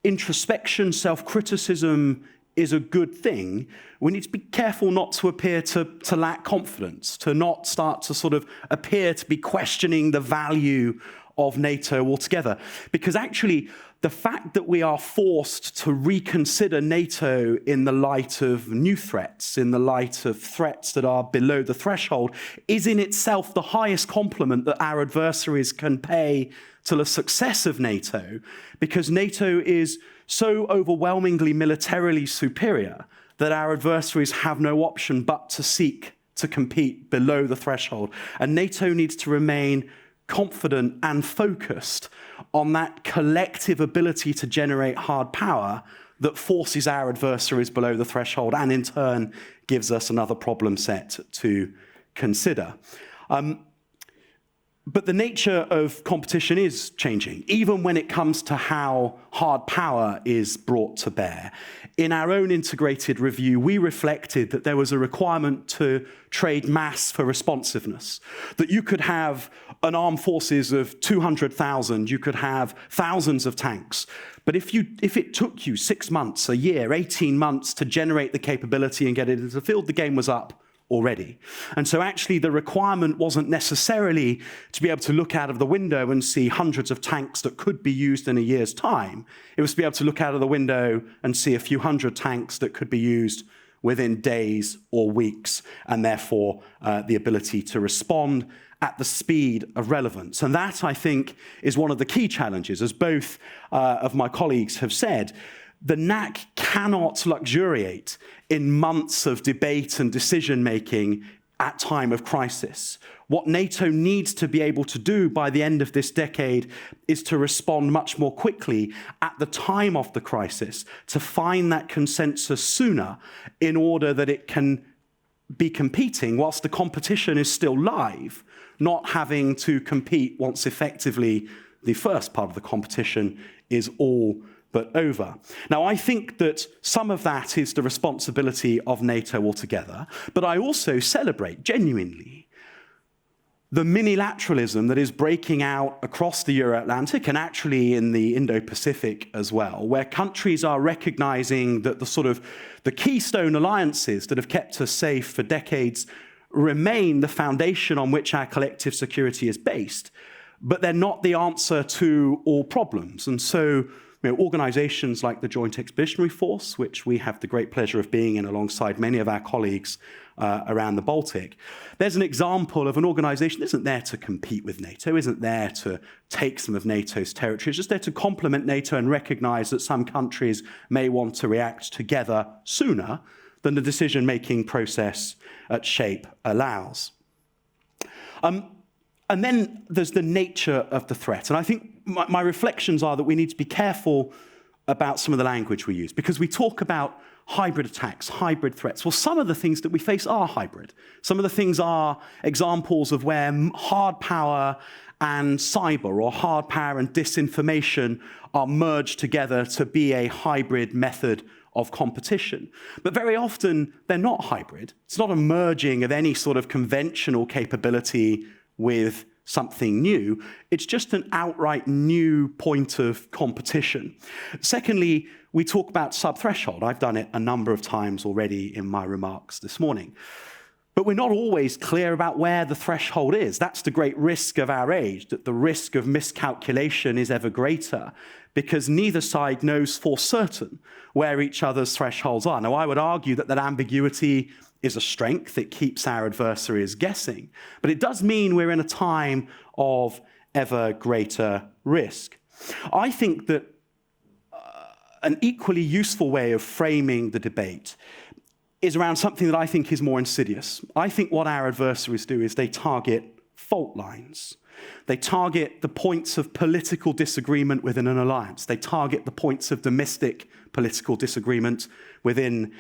introspection, self-criticism is a good thing, we need to be careful not to appear to lack confidence, to not start to sort of appear to be questioning the value of NATO altogether. Because actually, the fact that we are forced to reconsider NATO in the light of new threats, in the light of threats that are below the threshold, is in itself the highest compliment that our adversaries can pay to the success of NATO, because NATO is so overwhelmingly militarily superior that our adversaries have no option but to seek to compete below the threshold. And NATO needs to remain confident and focused on that collective ability to generate hard power that forces our adversaries below the threshold and in turn gives us another problem set to consider. But the nature of competition is changing, even when it comes to how hard power is brought to bear. In our own integrated review, we reflected that there was a requirement to trade mass for responsiveness, that you could have an armed forces of 200,000, you could have thousands of tanks, but if it took you 6 months, a year, 18 months to generate the capability and get it into the field, the game was up already. And so actually the requirement wasn't necessarily to be able to look out of the window and see hundreds of tanks that could be used in a year's time. It was to be able to look out of the window and see a few hundred tanks that could be used within days or weeks, and therefore the ability to respond at the speed of relevance. And that, I think, is one of the key challenges. As both of my colleagues have said, the NAC cannot luxuriate in months of debate and decision-making at time of crisis. What NATO needs to be able to do by the end of this decade is to respond much more quickly at the time of the crisis, to find that consensus sooner in order that it can be competing whilst the competition is still live, not having to compete once effectively the first part of the competition is all but over. Now, I think that some of that is the responsibility of NATO altogether, but I also celebrate genuinely the minilateralism that is breaking out across the Euro-Atlantic and actually in the Indo-Pacific as well, where countries are recognizing that the keystone alliances that have kept us safe for decades remain the foundation on which our collective security is based, but they're not the answer to all problems. And so organizations like the Joint Expeditionary Force, which we have the great pleasure of being in alongside many of our colleagues around the Baltic, there's an example of an organization that isn't there to compete with NATO, isn't there to take some of NATO's territory, it's just there to complement NATO and recognize that some countries may want to react together sooner than the decision-making process at SHAPE allows. And then there's the nature of the threat. And I think my reflections are that we need to be careful about some of the language we use, because we talk about hybrid attacks, hybrid threats. Well, some of the things that we face are hybrid. Some of the things are examples of where hard power and cyber, or hard power and disinformation, are merged together to be a hybrid method of competition. But very often, they're not hybrid. It's not a merging of any sort of conventional capability with something new. It's just an outright new point of competition. Secondly, we talk about sub-threshold. I've done it a number of times already in my remarks this morning. But we're not always clear about where the threshold is. That's the great risk of our age, that the risk of miscalculation is ever greater, because neither side knows for certain where each other's thresholds are. Now, I would argue that ambiguity is a strength. It keeps our adversaries guessing. But it does mean we're in a time of ever greater risk. I think that an equally useful way of framing the debate is around something that I think is more insidious. I think what our adversaries do is they target fault lines. They target the points of political disagreement within an alliance. They target the points of domestic political disagreement within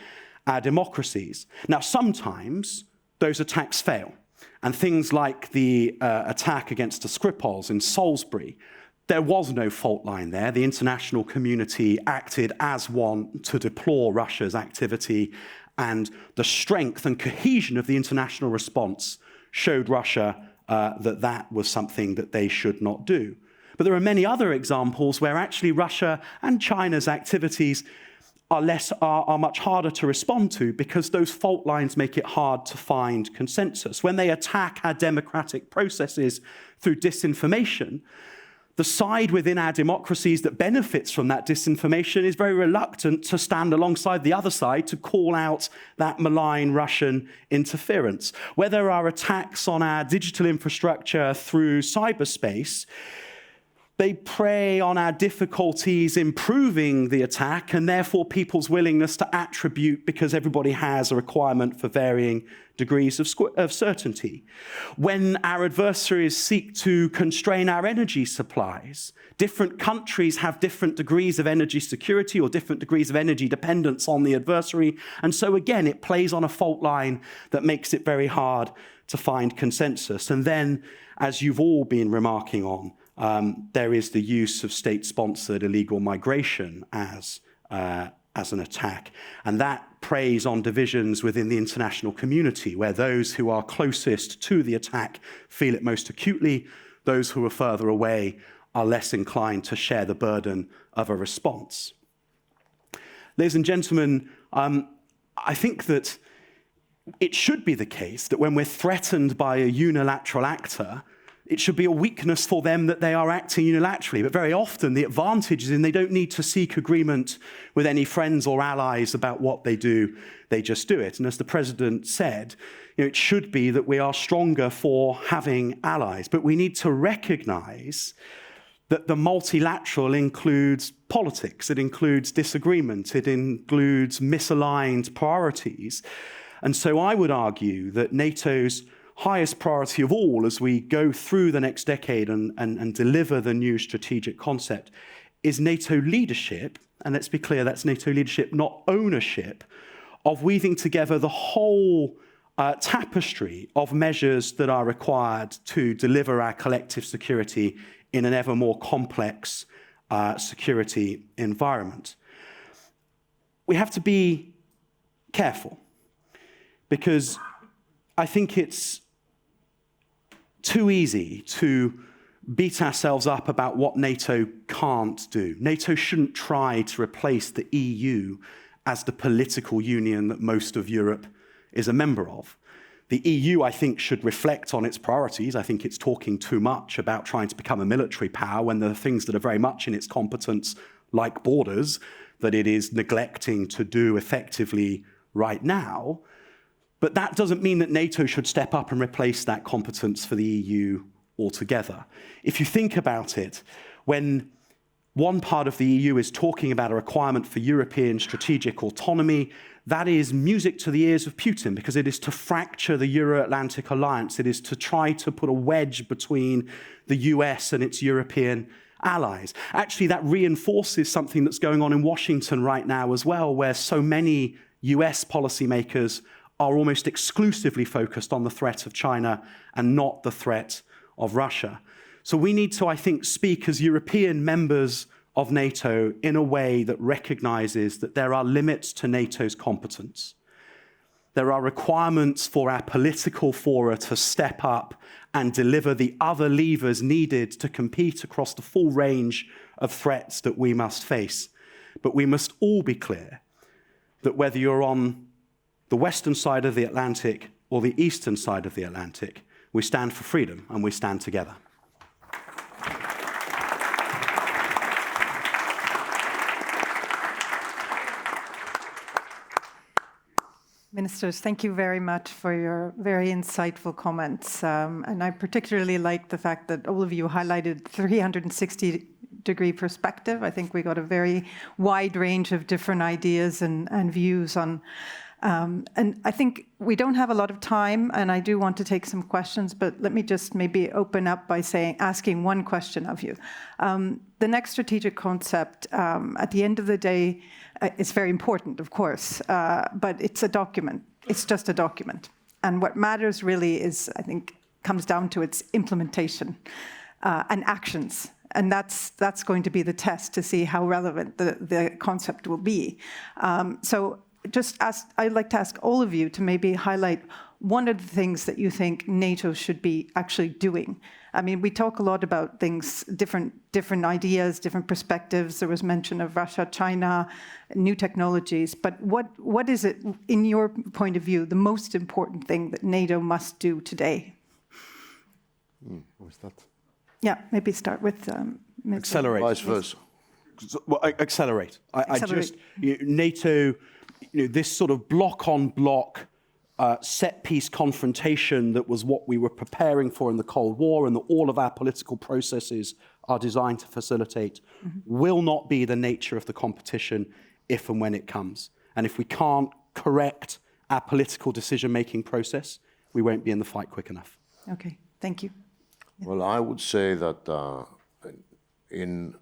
our democracies. Now, sometimes those attacks fail. And things like the attack against the Skripals in Salisbury, there was no fault line there. The international community acted as one to deplore Russia's activity, and the strength and cohesion of the international response showed Russia that was something that they should not do. But there are many other examples where actually Russia and China's activities are much harder to respond to, because those fault lines make it hard to find consensus. When they attack our democratic processes through disinformation, the side within our democracies that benefits from that disinformation is very reluctant to stand alongside the other side to call out that malign Russian interference. Where there are attacks on our digital infrastructure through cyberspace, they prey on our difficulties improving the attack, and therefore people's willingness to attribute, because everybody has a requirement for varying degrees of certainty. When our adversaries seek to constrain our energy supplies, different countries have different degrees of energy security or different degrees of energy dependence on the adversary. And so again, it plays on a fault line that makes it very hard to find consensus. And then, as you've all been remarking on, there is the use of state-sponsored illegal migration as an attack. And that preys on divisions within the international community, where those who are closest to the attack feel it most acutely. Those who are further away are less inclined to share the burden of a response. Ladies and gentlemen, I think that it should be the case that when we're threatened by a unilateral actor, it should be a weakness for them that they are acting unilaterally. But very often the advantage is in they don't need to seek agreement with any friends or allies about what they do. They just do it. And as the president said, it should be that we are stronger for having allies. But we need to recognize that the multilateral includes politics. It includes disagreement. It includes misaligned priorities. And so I would argue that NATO's highest priority of all as we go through the next decade and deliver the new strategic concept is NATO leadership. And let's be clear, that's NATO leadership, not ownership, of weaving together the whole tapestry of measures that are required to deliver our collective security in an ever more complex security environment. We have to be careful, because I think it's too easy to beat ourselves up about what NATO can't do. NATO shouldn't try to replace the EU as the political union that most of Europe is a member of. The EU, I think, should reflect on its priorities. I think it's talking too much about trying to become a military power when there are things that are very much in its competence, like borders, that it is neglecting to do effectively right now. But that doesn't mean that NATO should step up and replace that competence for the EU altogether. If you think about it, when one part of the EU is talking about a requirement for European strategic autonomy, that is music to the ears of Putin, because it is to fracture the Euro-Atlantic alliance. It is to try to put a wedge between the US and its European allies. Actually, that reinforces something that's going on in Washington right now as well, where so many US policymakers are almost exclusively focused on the threat of China and not the threat of Russia. So we need to, I think, speak as European members of NATO in a way that recognizes that there are limits to NATO's competence. There are requirements for our political fora to step up and deliver the other levers needed to compete across the full range of threats that we must face. But we must all be clear that whether you're on the western side of the Atlantic or the eastern side of the Atlantic, we stand for freedom and we stand together. Ministers, thank you very much for your very insightful comments. And I particularly like the fact that all of you highlighted 360-degree perspective. I think we got a very wide range of different ideas and views on. And I think we don't have a lot of time, and I do want to take some questions, but let me just maybe open up by asking one question of you. The next strategic concept, at the end of the day, is very important, of course, but it's a document. It's just a document. And what matters really is, I think, comes down to its implementation and actions. And that's going to be the test to see how relevant the concept will be. I'd like to ask all of you to maybe highlight one of the things that you think NATO should be actually doing. I mean, we talk a lot about things, different ideas, different perspectives. There was mention of Russia, China, new technologies. But what is it, in your point of view, the most important thing that NATO must do today? What's that? Yeah, maybe start with Accelerate. Vice versa. Well, accelerate. Accelerate. NATO, this sort of block-on-block set-piece confrontation that was what we were preparing for in the Cold War and that all of our political processes are designed to facilitate, will not be the nature of the competition if and when it comes. And if we can't correct our political decision-making process, we won't be in the fight quick enough. Okay, thank you. Well, I would say that in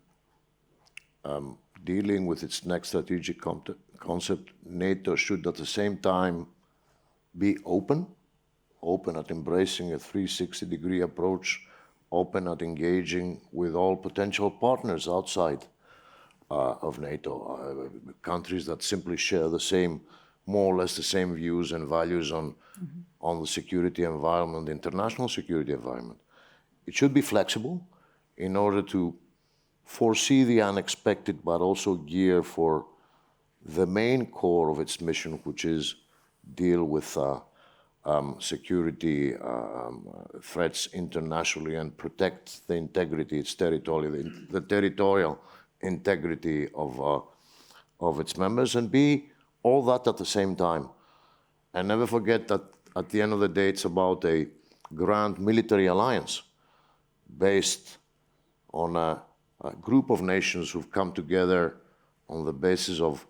dealing with its next strategic concept, NATO should at the same time be open at embracing a 360-degree approach, open at engaging with all potential partners outside of NATO, countries that simply share the same, more or less the same views and values on the security environment, the international security environment. It should be flexible in order to foresee the unexpected, but also gear for the main core of its mission, which is deal with security threats internationally and protect the integrity, its territory, the territorial integrity of its members, and be all that at the same time. And never forget that at the end of the day, it's about a grand military alliance based on a group of nations who've come together on the basis of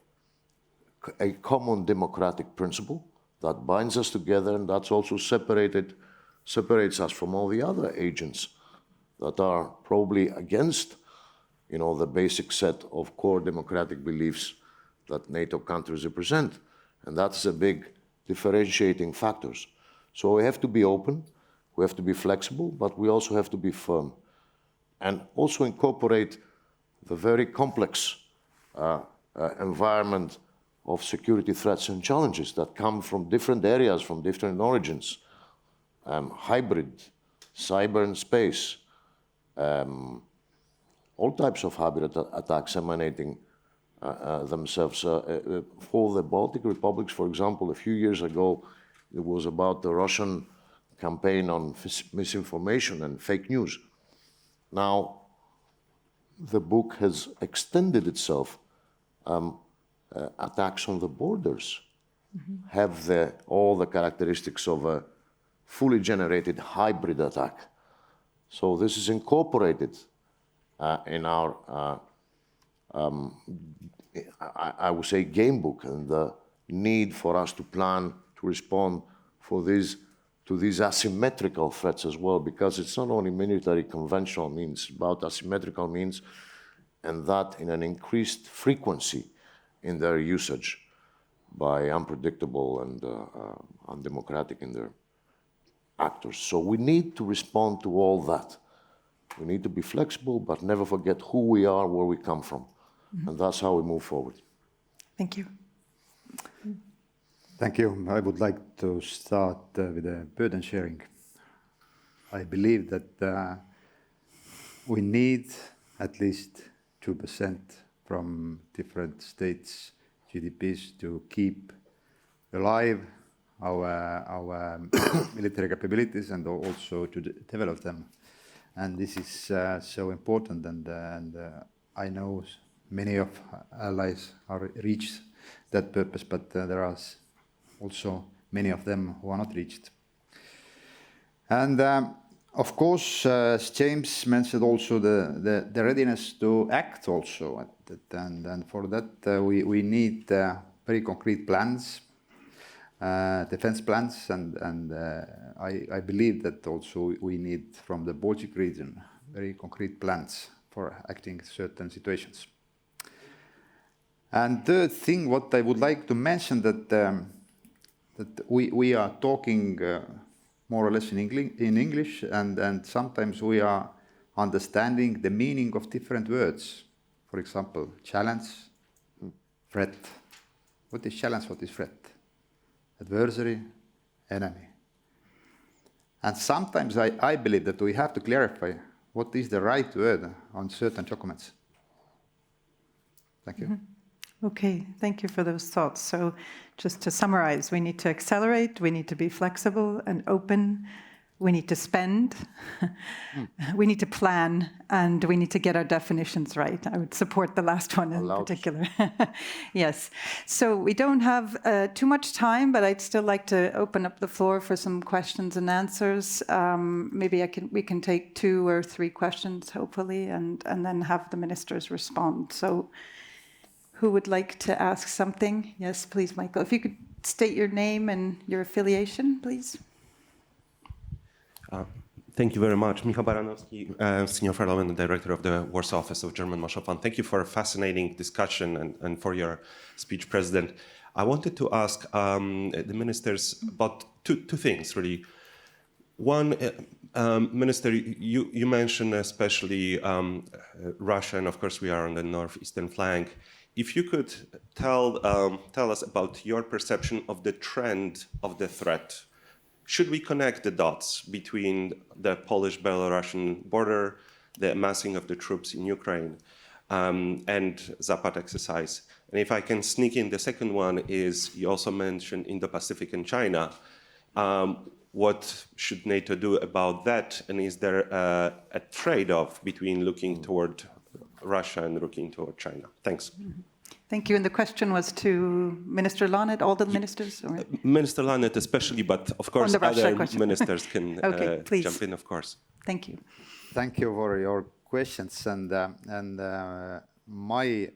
a common democratic principle that binds us together, and that's also separates us from all the other agents that are probably against, the basic set of core democratic beliefs that NATO countries represent. And that's a big differentiating factors. So we have to be open, we have to be flexible, but we also have to be firm. And also incorporate the very complex environment of security threats and challenges that come from different areas, from different origins. Hybrid cyber and space, all types of hybrid attacks emanating themselves. For the Baltic republics, for example, a few years ago, it was about the Russian campaign on misinformation and fake news. Now, the book has extended itself. Attacks on the borders have all the characteristics of a fully generated hybrid attack. So this is incorporated in our, I would say, game book, and the need for us to plan to respond to these asymmetrical threats as well, because it's not only military conventional means, about asymmetrical means, and that in an increased frequency in their usage by unpredictable and undemocratic in their actors. So we need to respond to all that. We need to be flexible, but never forget who we are, where we come from. And that's how we move forward. Thank you. Thank you. I would like to start with a burden sharing. I believe that we need at least 2% from different states' GDPs to keep alive our military capabilities and also to develop them. And this is so important, and I know many of allies are reached that purpose, but there are also many of them who are not reached. And of course, as James mentioned, also the readiness to act also, and for that we need very concrete plans, defense plans, and I believe that also we need from the Baltic region very concrete plans for acting certain situations. And third thing, what I would like to mention, that we are talking more or less in English, and sometimes we are understanding the meaning of different words. For example, challenge, threat. What is challenge? What is threat? Adversary, enemy. And sometimes I believe that we have to clarify what is the right word on certain documents. Thank you. Okay, thank you for those thoughts. So just to summarize, we need to accelerate, we need to be flexible and open, we need to spend, we need to plan, and we need to get our definitions right. I would support the last one in particular. Yes. So we don't have too much time, but I'd still like to open up the floor for some questions and answers. Maybe we can take 2 or 3 questions, hopefully, and then have the ministers respond. So who would like to ask something? Yes, please, Michael. If you could state your name and your affiliation, please. Thank you very much. Michał Baranowski, Senior Fellow and Director of the Warsaw Office of German Marshall Fund. Thank you for a fascinating discussion and for your speech, President. I wanted to ask the ministers about two things, really. One, Minister, you mentioned especially Russia, and of course we are on the northeastern flank. If you could tell us about your perception of the trend of the threat. Should we connect the dots between the Polish-Belarusian border, the amassing of the troops in Ukraine, and Zapad exercise? And if I can sneak in, the second one is, you also mentioned Indo-Pacific and China. What should NATO do about that? And is there a trade-off between looking toward Russia and looking toward China? Thanks. Thank you. And the question was to Minister Laanet, all the ministers? Or? Minister Laanet especially, but of course other ministers can jump in, of course. Thank you. Thank you for your questions. And my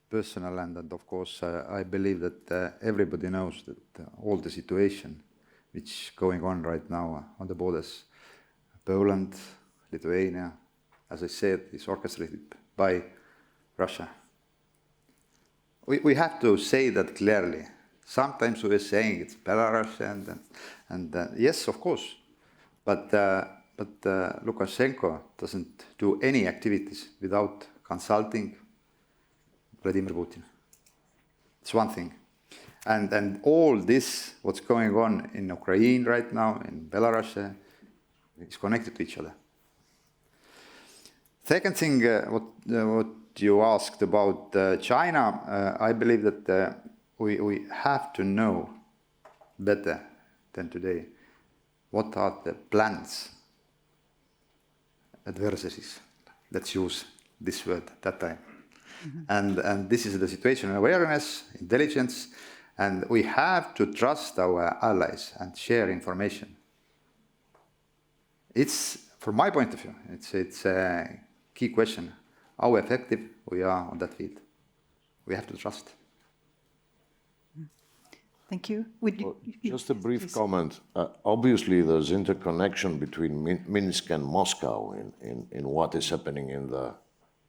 personal, and of course, I believe that everybody knows that all the situation which is going on right now on the borders, Poland, Lithuania, as I said, is orchestrated by Russia. We have to say that clearly. Sometimes we are saying it's Belarus, and yes, of course, but Lukashenko doesn't do any activities without consulting Vladimir Putin. It's one thing, and all this, what's going on in Ukraine right now, in Belarus, It's connected to each other. Second thing, what you asked about China, I believe that we have to know better than today what are the plans, adversaries. Let's use this word that time. And this is the situational awareness, intelligence, and we have to trust our allies and share information. It's, from my point of view, it's a key question, how effective we are on that field. We have to trust. Thank you. Just a brief comment. Obviously, there's interconnection between Minsk and Moscow in what is happening in the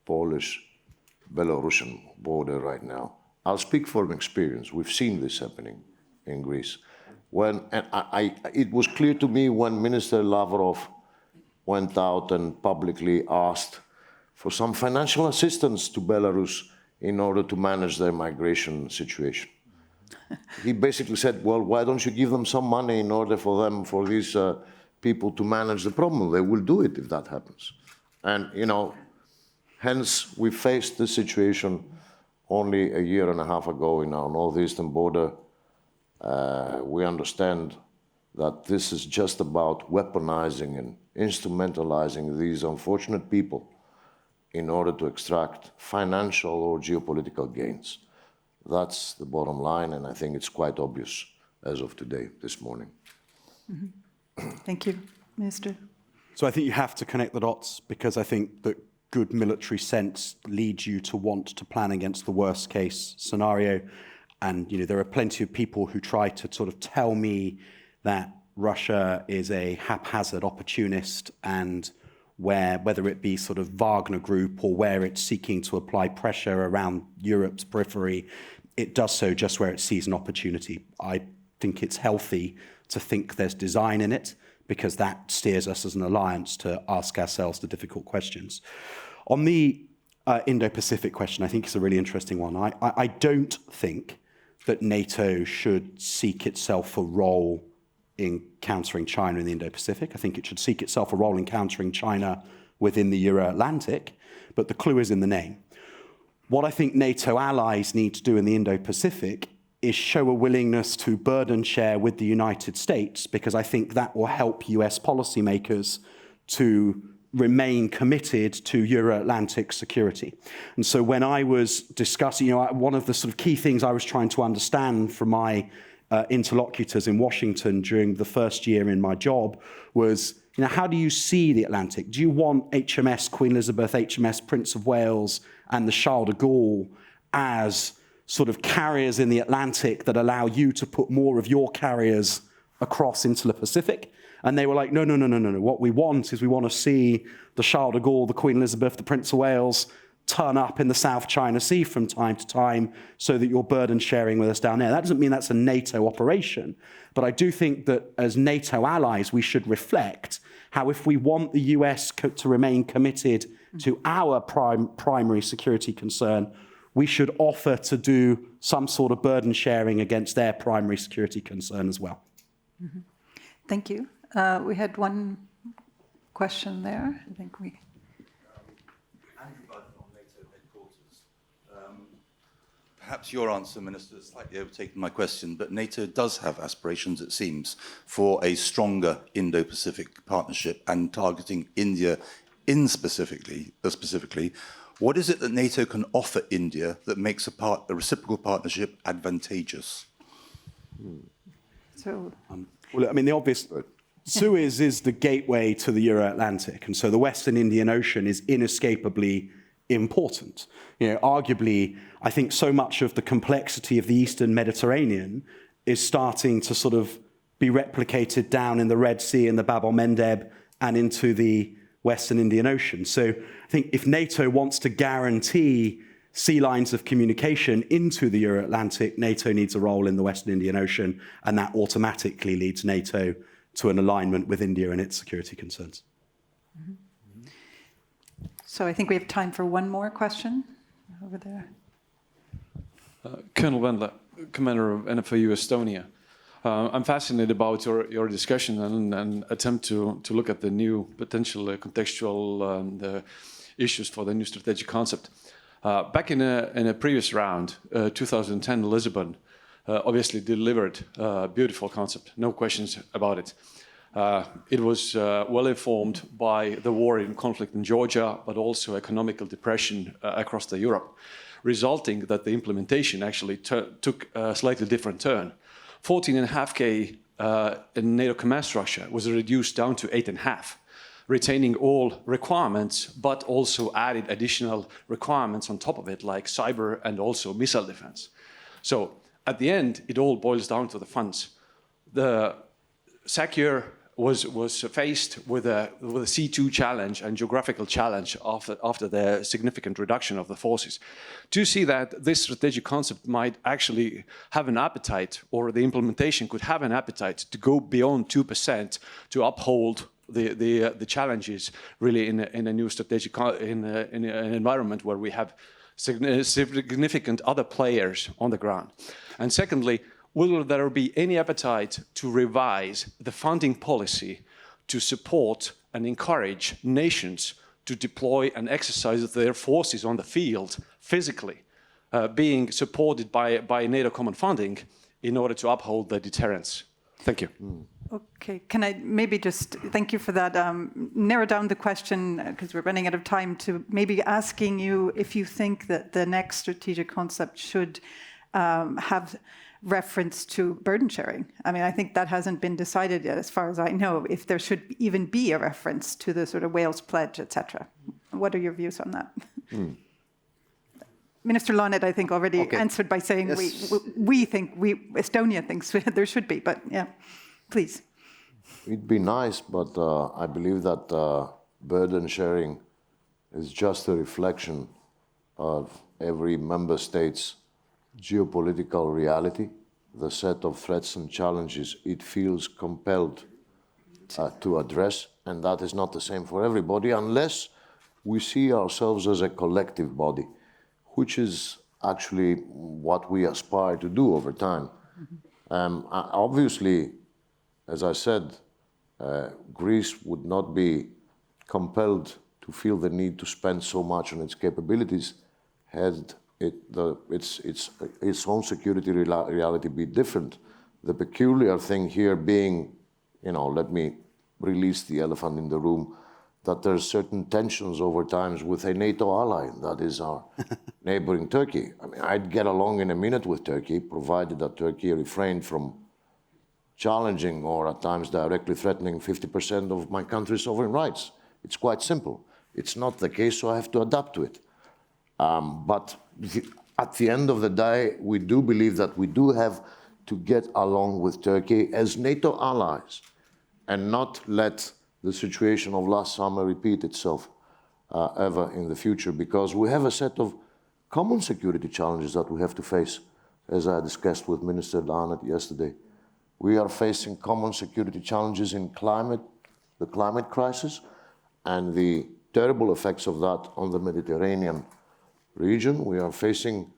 Polish-Belarusian border right now. I'll speak from experience. We've seen this happening in Greece. It was clear to me when Minister Lavrov went out and publicly asked for some financial assistance to Belarus in order to manage their migration situation. He basically said, well, why don't you give them some money in order for these people to manage the problem? They will do it if that happens. And, hence we faced this situation only a year and a half ago in our northeastern border. We understand that this is just about weaponizing and instrumentalizing these unfortunate people in order to extract financial or geopolitical gains. That's the bottom line, and I think it's quite obvious as of today, this morning. Mm-hmm. Thank you, Minister. So I think you have to connect the dots, because I think that good military sense leads you to want to plan against the worst case scenario. And there are plenty of people who try to sort of tell me that Russia is a haphazard opportunist, and whether it be sort of Wagner Group or where it's seeking to apply pressure around Europe's periphery, it does so just where it sees an opportunity. I think it's healthy to think there's design in it, because that steers us as an alliance to ask ourselves the difficult questions. On the Indo-Pacific question, I think it's a really interesting one. I don't think that NATO should seek itself a role in countering China in the Indo-Pacific. I think it should seek itself a role in countering China within the Euro-Atlantic, but the clue is in the name. What I think NATO allies need to do in the Indo-Pacific is show a willingness to burden share with the United States, because I think that will help US policymakers to remain committed to Euro-Atlantic security. And so when I was discussing, one of the sort of key things I was trying to understand from my interlocutors in Washington during the first year in my job was, how do you see the Atlantic? Do you want HMS Queen Elizabeth, HMS Prince of Wales, and the Charles de Gaulle as sort of carriers in the Atlantic that allow you to put more of your carriers across into the Pacific? And they were like, no. What we want is we want to see the Charles de Gaulle, the Queen Elizabeth, the Prince of Wales turn up in the South China Sea from time to time so that you're burden sharing with us down there. That doesn't mean that's a NATO operation. But I do think that as NATO allies, we should reflect how if we want the US to remain committed to our primary security concern, we should offer to do some sort of burden sharing against their primary security concern as well. Mm-hmm. Thank you. We had one question there. I think we... Perhaps your answer, Minister, is slightly overtaken my question, but NATO does have aspirations, it seems, for a stronger Indo-Pacific partnership and targeting India specifically. What is it that NATO can offer India that makes a reciprocal partnership advantageous? So, well, I mean, the obvious... Suez is the gateway to the Euro-Atlantic, and so the Western Indian Ocean is inescapably important. Arguably, I think so much of the complexity of the Eastern Mediterranean is starting to sort of be replicated down in the Red Sea and the Bab el-Mandeb and into the Western Indian Ocean. So I think if NATO wants to guarantee sea lines of communication into the Euro-Atlantic, NATO needs a role in the Western Indian Ocean, and that automatically leads NATO to an alignment with India and its security concerns. Mm-hmm. So I think we have time for one more question over there. Colonel Wendler, Commander of NFOU Estonia. I'm fascinated about your discussion and attempt to look at the new potential contextual the issues for the new strategic concept. Back in a previous round, 2010 Lisbon obviously delivered a beautiful concept, no questions about it. It was well informed by the war in conflict in Georgia, but also economical depression across Europe, resulting that the implementation actually took a slightly different turn. 14.5K in NATO command structure was reduced down to 8.5, retaining all requirements, but also added additional requirements on top of it, like cyber and also missile defense. So at the end, it all boils down to the funds. The SACEUR was faced with a C2 challenge and geographical challenge after the significant reduction of the forces. Do you see that this strategic concept might actually have an appetite, or the implementation could have an appetite to go beyond 2% to uphold the challenges really in a new strategic in an environment where we have significant other players on the ground? And secondly, will there be any appetite to revise the funding policy to support and encourage nations to deploy and exercise their forces on the field physically, being supported by NATO common funding in order to uphold the deterrence? Thank you. Okay, can I maybe just, thank you for that, narrow down the question, because we're running out of time, to maybe asking you if you think that the next strategic concept should have reference to burden sharing. I mean, I think that hasn't been decided yet, as far as I know, if there should even be a reference to the sort of Wales Pledge, etc. What are your views on that? Minister Laanet, I think, already answered by saying yes. Estonia thinks there should be, but yeah, please. It'd be nice, but I believe that burden sharing is just a reflection of every member state's geopolitical reality, the set of threats and challenges it feels compelled to address, and that is not the same for everybody unless we see ourselves as a collective body, which is actually what we aspire to do over time. Obviously, as I said, Greece would not be compelled to feel the need to spend so much on its capabilities had its own security reality be different. The peculiar thing here being, let me release the elephant in the room, that there's certain tensions over times with a NATO ally, that is our neighboring Turkey. I mean, I'd get along in a minute with Turkey, provided that Turkey refrained from challenging or at times directly threatening 50% of my country's sovereign rights. It's quite simple. It's not the case, so I have to adapt to it. But at the end of the day, we do believe that we do have to get along with Turkey as NATO allies and not let the situation of last summer repeat itself ever in the future, because we have a set of common security challenges that we have to face, as I discussed with Minister Laanet yesterday. We are facing common security challenges in the climate crisis, and the terrible effects of that on the Mediterranean region. We are facing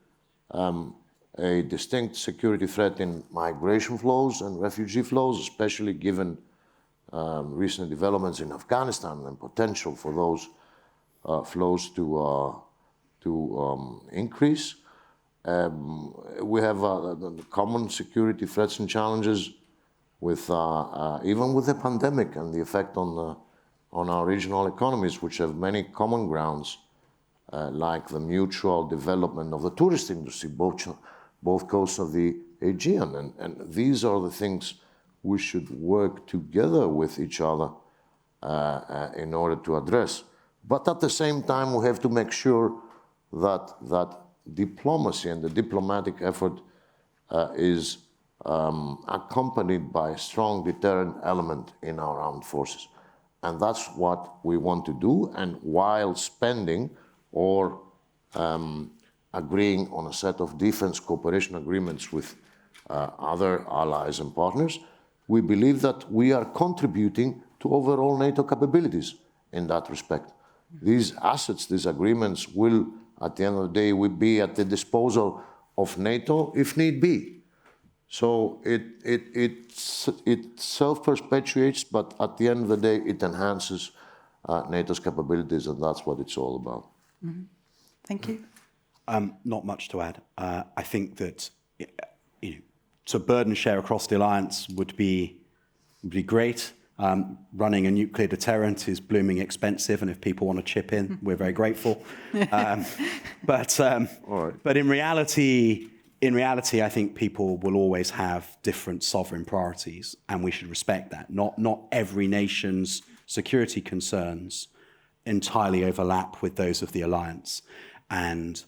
a distinct security threat in migration flows and refugee flows, especially given recent developments in Afghanistan and potential for those flows to increase. We have common security threats and challenges with even with the pandemic and the effect on our regional economies, which have many common grounds. Like the mutual development of the tourist industry, both coasts of the Aegean. And these are the things we should work together with each other in order to address. But at the same time, we have to make sure that diplomacy and the diplomatic effort is accompanied by a strong deterrent element in our armed forces. And that's what we want to do. And while spending or agreeing on a set of defense cooperation agreements with other allies and partners, we believe that we are contributing to overall NATO capabilities in that respect. These assets, these agreements will, at the end of the day, will be at the disposal of NATO if need be. So it self-perpetuates, but at the end of the day, it enhances NATO's capabilities, and that's what it's all about. Mm-hmm. Thank you. Not much to add. I think that to burden share across the alliance would be great. Running a nuclear deterrent is blooming expensive, and if people want to chip in, we're very grateful. But in reality, I think people will always have different sovereign priorities, and we should respect that. Not every nation's security concerns entirely overlap with those of the alliance, and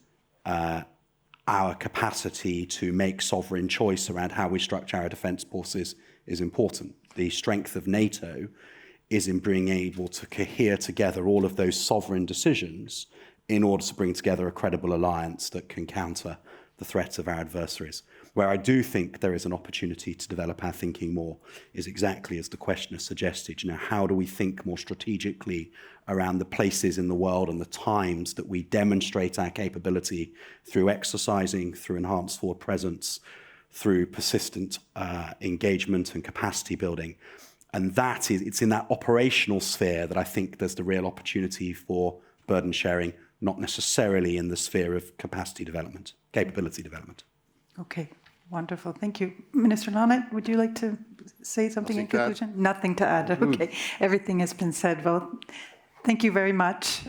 our capacity to make sovereign choice around how we structure our defence forces is important. The strength of NATO is in being able to cohere together all of those sovereign decisions in order to bring together a credible alliance that can counter the threats of our adversaries. Where I do think there is an opportunity to develop our thinking more is exactly as the questioner suggested. How do we think more strategically around the places in the world and the times that we demonstrate our capability through exercising, through enhanced forward presence, through persistent engagement and capacity building. And it's in that operational sphere that I think there's the real opportunity for burden sharing, not necessarily in the sphere of capacity development, capability development. Okay, wonderful. Thank you. Minister Laanet, would you like to say something in conclusion? Nothing to add. Okay, everything has been said. Well, thank you very much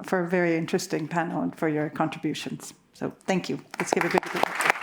for a very interesting panel and for your contributions. So thank you. Let's give a big applause.